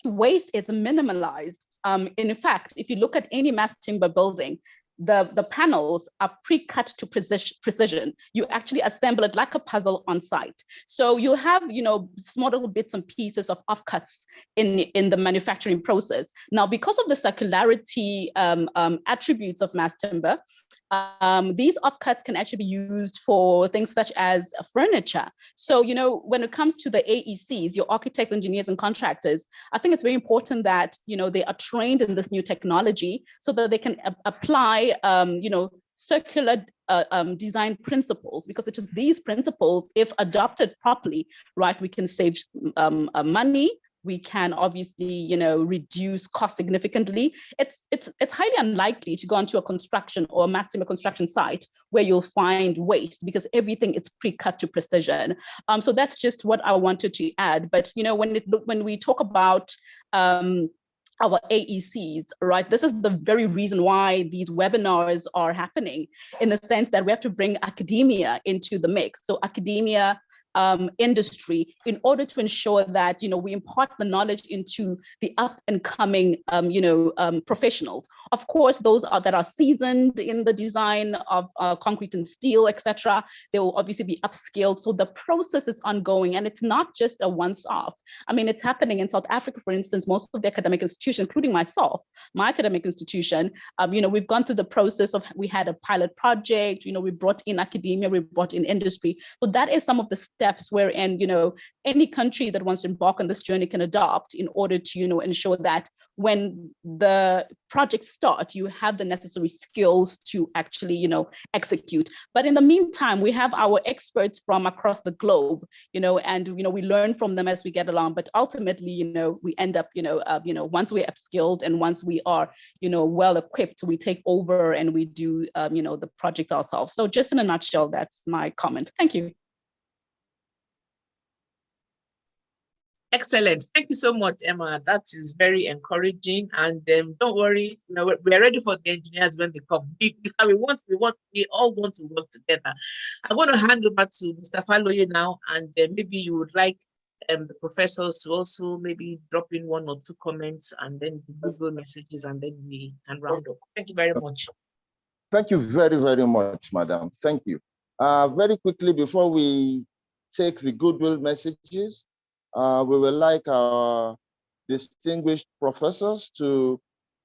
waste is minimalized. In fact, if you look at any mass timber building, the panels are pre-cut to precision. You actually assemble it like a puzzle on site. So you'll have, you know, small little bits and pieces of offcuts in the manufacturing process. Now, because of the circularity attributes of mass timber, these offcuts can actually be used for things such as furniture. So, you know, when it comes to the AECs, your architects, engineers, and contractors, I think it's very important that, you know, they are trained in this new technology so that they can apply, you know, circular design principles, because it is these principles, if adopted properly, right, we can save money. We can obviously, you know, reduce cost significantly. It's highly unlikely to go onto a construction or a mass timber construction site where you'll find waste because everything is pre-cut to precision. So that's just what I wanted to add. But you know, when we talk about our AECs, right? This is the very reason why these webinars are happening, in the sense that we have to bring academia into the mix. So academia, industry, in order to ensure that, you know, we impart the knowledge into the up and coming, you know, professionals. Of course, those that are seasoned in the design of concrete and steel, etc. They will obviously be upskilled. So the process is ongoing, and it's not just a once-off. I mean, it's happening in South Africa, for instance. Most of the academic institutions, including myself, my academic institution, you know, we've gone through the process of, we had a pilot project, you know, we brought in academia, we brought in industry. So that is some of the steps wherein, you know, any country that wants to embark on this journey can adopt in order to, you know, ensure that when the projects start, you have the necessary skills to actually, you know, execute. But in the meantime, we have our experts from across the globe, you know, and, you know, we learn from them as we get along. But ultimately, you know, we end up, you know, once we're upskilled and once we are, you know, well equipped, we take over and we do, you know, the project ourselves. So just in a nutshell, that's my comment. Thank you. Excellent. Thank you so much, Emma. That is very encouraging. And don't worry, you know, we're ready for the engineers when they come. We all want to work together. I'm going to hand over to Mr. Faloye now, and maybe you would like the professors to also maybe drop in one or two comments, and then Google messages, and then we can round up. Thank you very much. Thank you very, very much, Madam. Thank you. Very quickly, before we take the goodwill messages, we would like our distinguished professors to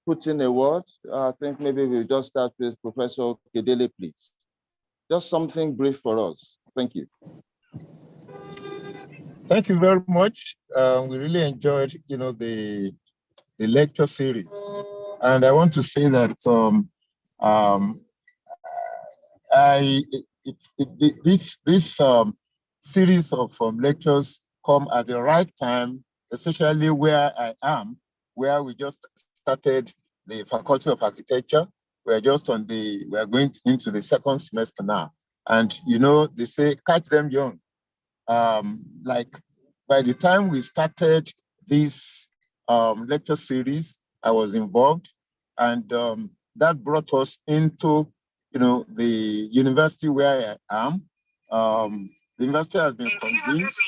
put in a word. I think maybe we'll just start with Professor Kedele, please. Just something brief for us. Thank you. Thank you very much. We really enjoyed, you know, the the lecture series. And I want to say that this series of lectures come at the right time, especially where I am, where we just started the Faculty of Architecture. We are going into the second semester now. And you know, they say, catch them young. Like by the time we started this lecture series, I was involved, and that brought us into, you know, the university where I am. The university has been convinced,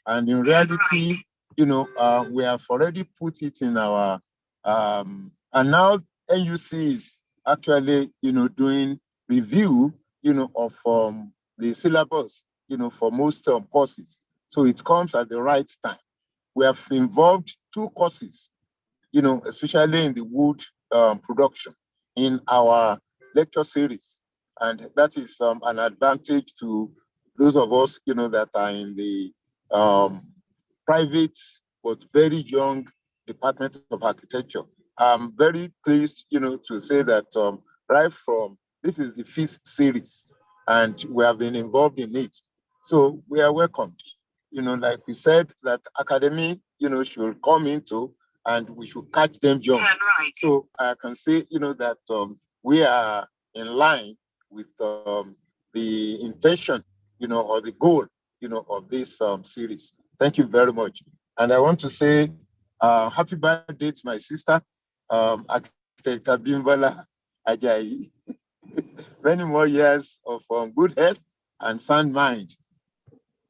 and in reality, you know, we have already put it in our, and now NUC is actually, you know, doing review, you know, of the syllabus, you know, for most courses. So it comes at the right time. We have involved 2 courses, you know, especially in the wood production in our lecture series. And that is an advantage to those of us, you know, that are in the private but very young Department of Architecture. I'm very pleased, you know, to say that right from, this is the 5th series, and we have been involved in it. So we are welcomed. You know, like we said, that academy, you know, should come into, and we should catch them young. Right. So I can say, you know, that we are in line with the intention, you know, or the goal, you know, of this series. Thank you very much. And I want to say happy birthday to my sister, Architect Abimbola Ajayi. Many more years of good health and sound mind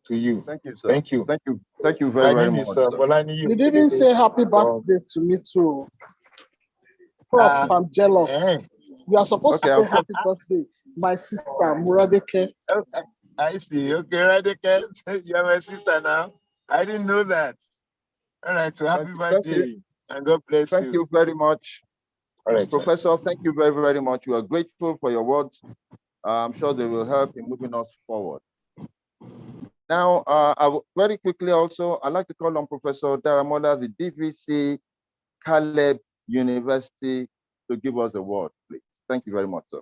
to you. Thank you, sir. Thank you. Thank you. Thank you very, very much. You didn't say happy birthday to me too. Prof, I'm jealous. You are supposed to say happy birthday. My sister, Muradeke. Okay, I see. Okay, Muradeke, you are my sister now. I didn't know that. All right, so happy birthday. And God bless you. Thank you very much. All right, Professor, thank you very, very much. We are grateful for your words. I'm sure they will help in moving us forward. Now, very quickly also, I'd like to call on Professor Daramola, the DVC Caleb University, to give us the word, please. Thank you very much, sir.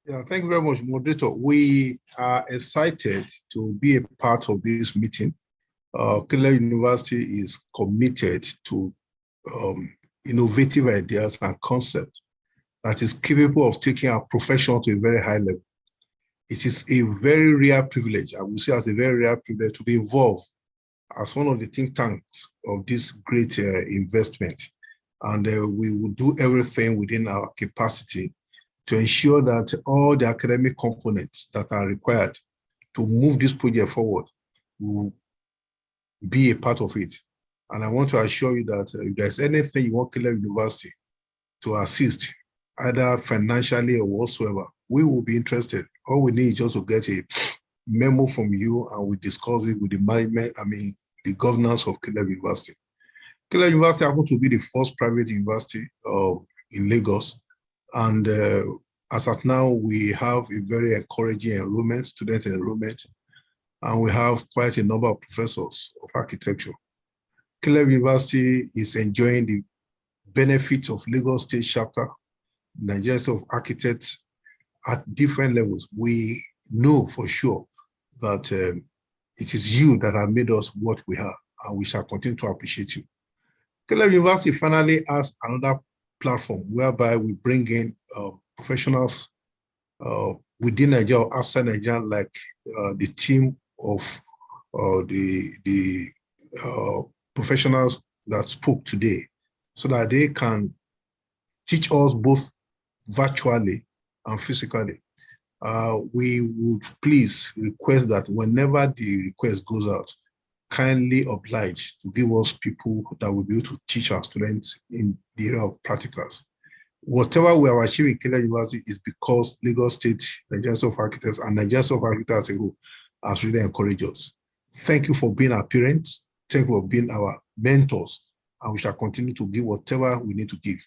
Yeah, thank you very much, moderator. We are excited to be a part of this meeting. Caleb University is committed to innovative ideas and concepts that is capable of taking our profession to a very high level. It is a very rare privilege, I will say as a very rare privilege, to be involved as one of the think tanks of this great investment. And we will do everything within our capacity to ensure that all the academic components that are required to move this project forward will be a part of it. And I want to assure you that if there's anything you want Caleb University to assist, either financially or whatsoever, we will be interested. All we need is just to get a memo from you, and we discuss it with the management, the governance of Caleb University. Caleb University happens to be the first private university in Lagos. And as of now, we have a very encouraging enrollment, student enrollment, and we have quite a number of professors of architecture. Caleb University is enjoying the benefits of Lagos State Chapter, Nigerian Institute of Architects, at different levels. We know for sure that it is you that have made us what we are, and we shall continue to appreciate you. Caleb University finally has another platform whereby we bring in professionals within Nigeria or outside Nigeria, like the team of the professionals that spoke today, so that they can teach us both virtually and physically. We would please request that whenever the request goes out, kindly oblige to give us people that will be able to teach our students in the area of practicals. Whatever we have achieved in Caleb University is because Lagos State, Nigerian Institute of Architects, and Nigerian Institute of Architects as a whole has really encouraged us. Thank you for being our parents. Thank you for being our mentors. And we shall continue to give whatever we need to give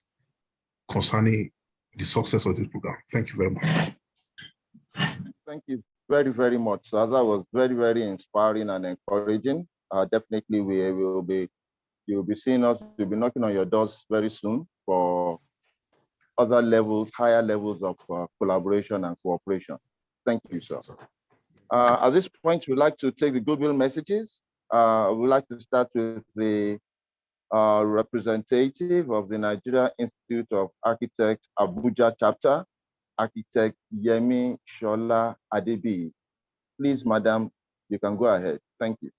concerning the success of this program. Thank you very much. Thank you very, very much, sir. That was very, very inspiring and encouraging. Definitely we will be You'll be seeing us, we'll be knocking on your doors very soon for other levels, higher levels of collaboration and cooperation. Thank you, sir. At this point, we'd like to take the goodwill messages. We'd like to start with the representative of the Nigeria Institute of Architects, Abuja chapter, Architect Yemi Shola Adebi. Please, madam, you can go ahead. Thank you.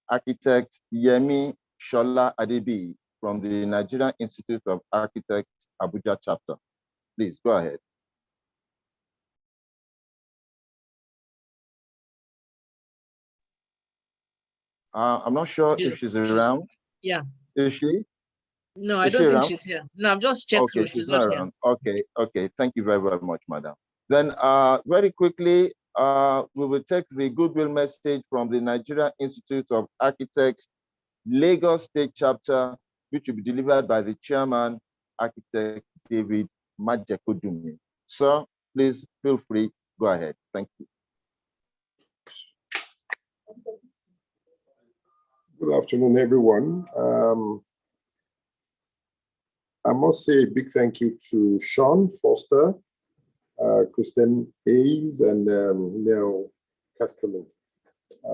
Architect Yemi Shola Adebi from the Nigerian Institute of Architects, Abuja chapter. Please go ahead. I'm not sure if she's around. Yeah. Is she? No, I don't think she's here. No, I've just checked through. She's not around. here. Okay. Thank you very, very much, madam. Then very quickly, we will take the goodwill message from the Nigerian Institute of Architects, Lagos State chapter, which will be delivered by the chairman, Architect David Majekodunmi. Sir, please feel free, go ahead. Thank you. Good afternoon, everyone. I must say a big thank you to Sean Foster, Kristen Hayes, and Neil Castellan.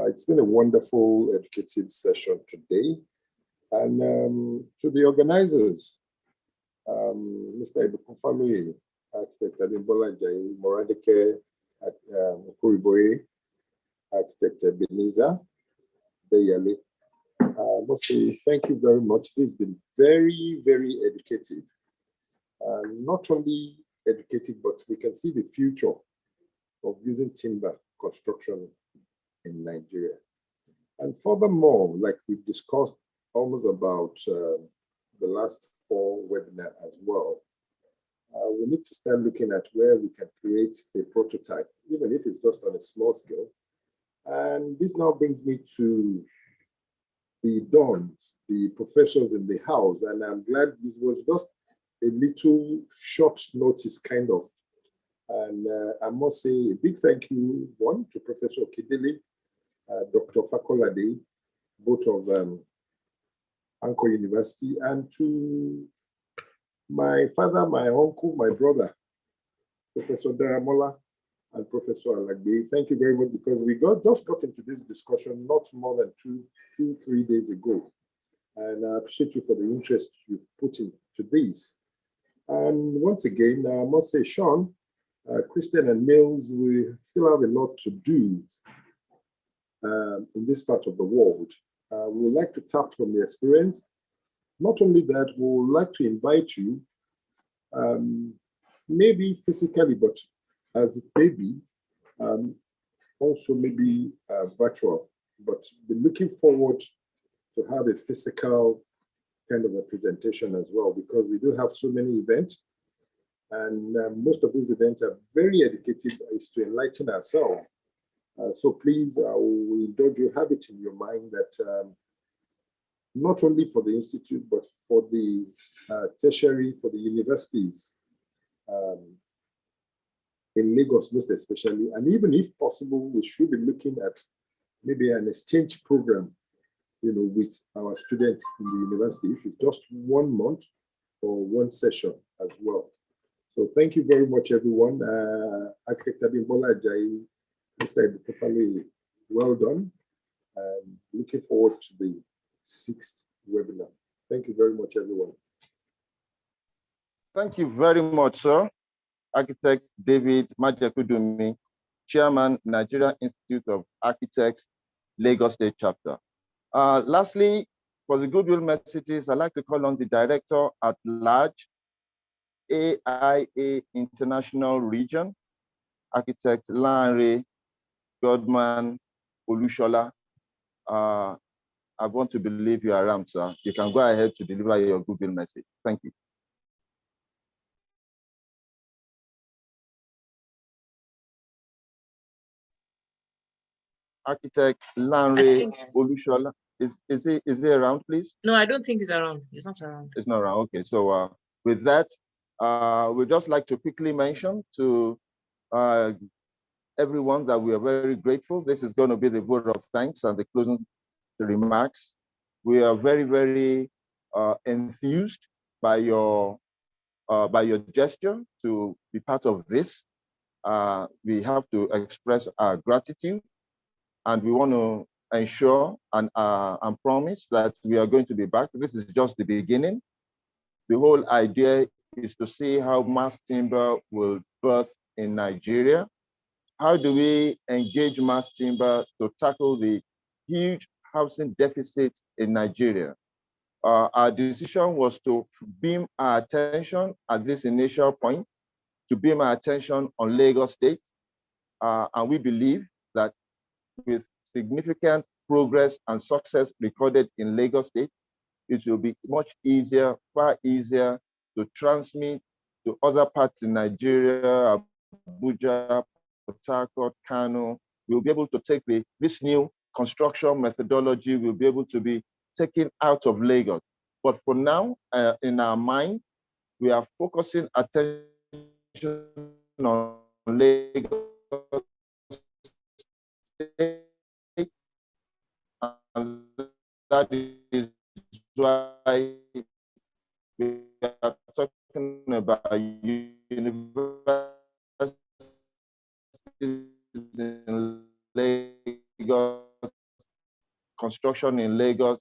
It's been a wonderful educative session today. And to the organizers, Mr. Ibukufami, Architect Abimbola Ajayi, Moradeke, Okuriboye, Architect Ebenezer Deyale. I must say thank you very much. This has been very, very educative. Not only educative, but we can see the future of using timber construction in Nigeria. And furthermore, like we've discussed almost about the last 4 webinars as well, we need to start looking at where we can create a prototype, even if it's just on a small scale. And this now brings me to the dons, the professors in the house. And I'm glad this was just a little short notice kind of. And I must say a big thank you, one, to Professor Kidili, Dr. Fakolade, both of Anchor University, and to my father, my uncle, my brother, Professor Daramola and Professor Alagbe. Thank you very much, because we just got into this discussion not more than 3 days ago. And I appreciate you for the interest you've put into this. And once again, I must say, Sean, Kristen and Mills, we still have a lot to do in this part of the world. We would like to tap from your experience. Not only that, we would like to invite you, maybe physically, but as it may be, also maybe virtual, but be looking forward to have a physical kind of a presentation as well, because we do have so many events, and most of these events are very educative, is to enlighten ourselves. So please, I will indulge you, have it in your mind that not only for the Institute, but for the tertiary, for the universities in Lagos, most especially, and even if possible, we should be looking at maybe an exchange program, you know, with our students in the university, if it's just 1 month or 1 session as well. So thank you very much, everyone. Architect Abimbola Ajayi, Mr. Ibukufami, well done. Looking forward to the 6th webinar. Thank you very much, everyone. Thank you very much, sir. Architect David Majekodunmi, Chairman, Nigeria Institute of Architects, Lagos State Chapter. Lastly, for the goodwill messages, I'd like to call on the Director at Large, AIA International Region, Architect Lanre Godman Olushola. I want to believe you are around, sir. You can go ahead to deliver your goodwill message. Thank you. Architect Lanre Olushola, is he around, please? No, I don't think he's around. He's not around. It's not around. Okay, so with that, we'd just like to quickly mention to everyone that we are very grateful. This is going to be the vote of thanks and the closing remarks. We are very, very enthused by your gesture to be part of this. We have to express our gratitude, and we want to ensure and promise that we are going to be back. This is just the beginning. The whole idea is to see how mass timber will birth in Nigeria. How do we engage mass timber to tackle the huge housing deficit in Nigeria? Our decision was to beam our attention at this initial point, to beam our attention on Lagos State. And we believe that with significant progress and success recorded in Lagos State, it will be much easier, far easier to transmit to other parts in Nigeria, Abuja, Port Harcourt, Kano. We'll be able to take this new construction methodology, we'll be able to be taken out of Lagos. But for now, in our mind, we are focusing attention on Lagos State, and that is why we are talking about universities in Lagos, construction in Lagos.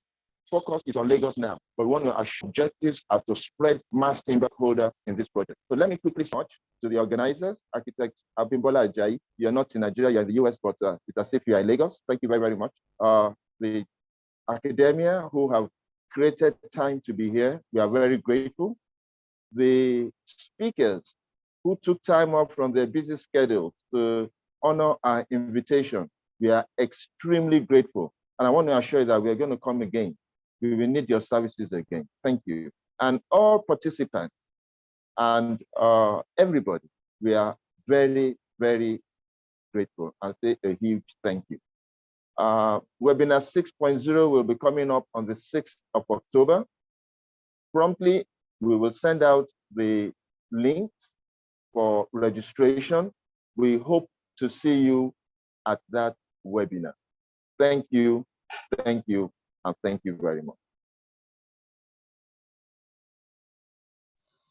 Focus is on Lagos now, but one of our objectives are to spread mass timber holder in this project. So let me quickly say to the organizers, architects Abimbola Ajayi. You're not in Nigeria, you're in the US, but it's as if you're in Lagos. Thank you very, very much. The academia who have created time to be here, we are very grateful. The speakers who took time off from their busy schedule to honor our invitation, we are extremely grateful. And I want to assure you that we are going to come again. We will need your services again. Thank you. And all participants and everybody, we are very, very grateful and say a huge thank you. Webinar 6.0 will be coming up on the 6th of October. Promptly, we will send out the links for registration. We hope to see you at that webinar. Thank you, and thank you very much.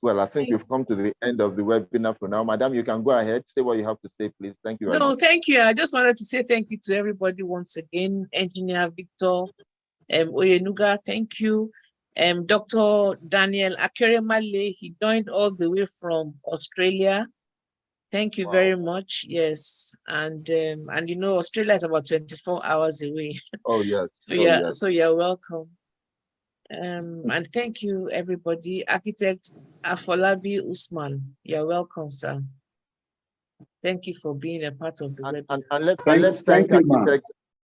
Well, I think we've come to the end of the webinar for now. Madam, you can go ahead, say what you have to say, please. Thank you very much. No, thank you. I just wanted to say thank you to everybody once again. Engineer Victor Oyenuga, thank you. Dr. Daniel Akeremale, he joined all the way from Australia. Thank you very much. Yes, and you know, Australia is about 24 hours away. Oh yes. So yeah, so you're welcome. And thank you, everybody. Architect Afolabi Usman, you're welcome, sir. Thank you for being a part of the webinar. And let's thank Architect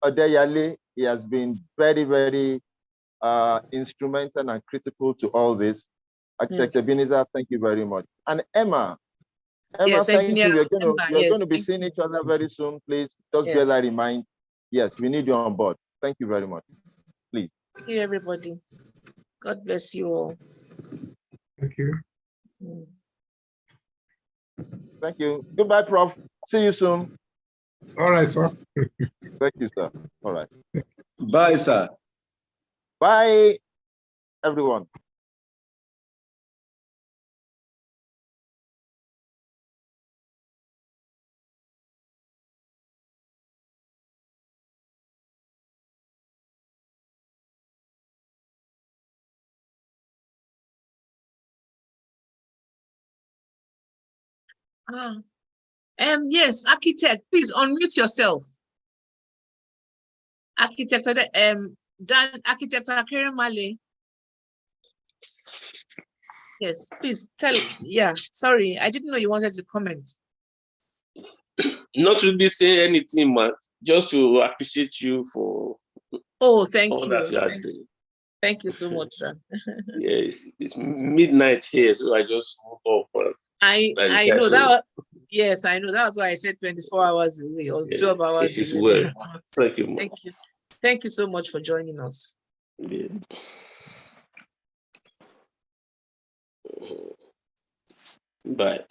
Odeyale. He has been very, very instrumental and critical to all this. Architect Ebenezer, thank you very much. And Emma, yes, thank you. We're going to be yes, seeing each other very soon. Please just bear that in mind. Yes, we need you on board. Thank you very much. Please. Thank you, everybody. God bless you all. Thank you. Thank you. Goodbye, Prof. See you soon. All right, sir. Thank you, sir. All right. Bye, sir. Bye, everyone. Yes, architect, please unmute yourself. Architect, Architect Akeremale. Yes, please tell. Yeah, sorry, I didn't know you wanted to comment. Not really saying anything, man. Just to appreciate you for Thank all you. that you are doing. Thank you so much, sir. Yes, it's midnight here, so I just woke up. I know that. Yes, I know. That's why I said 24 hours away or 12 hours it is away. well. Thank you, man. Thank you. Thank you so much for joining us. Yeah. Bye.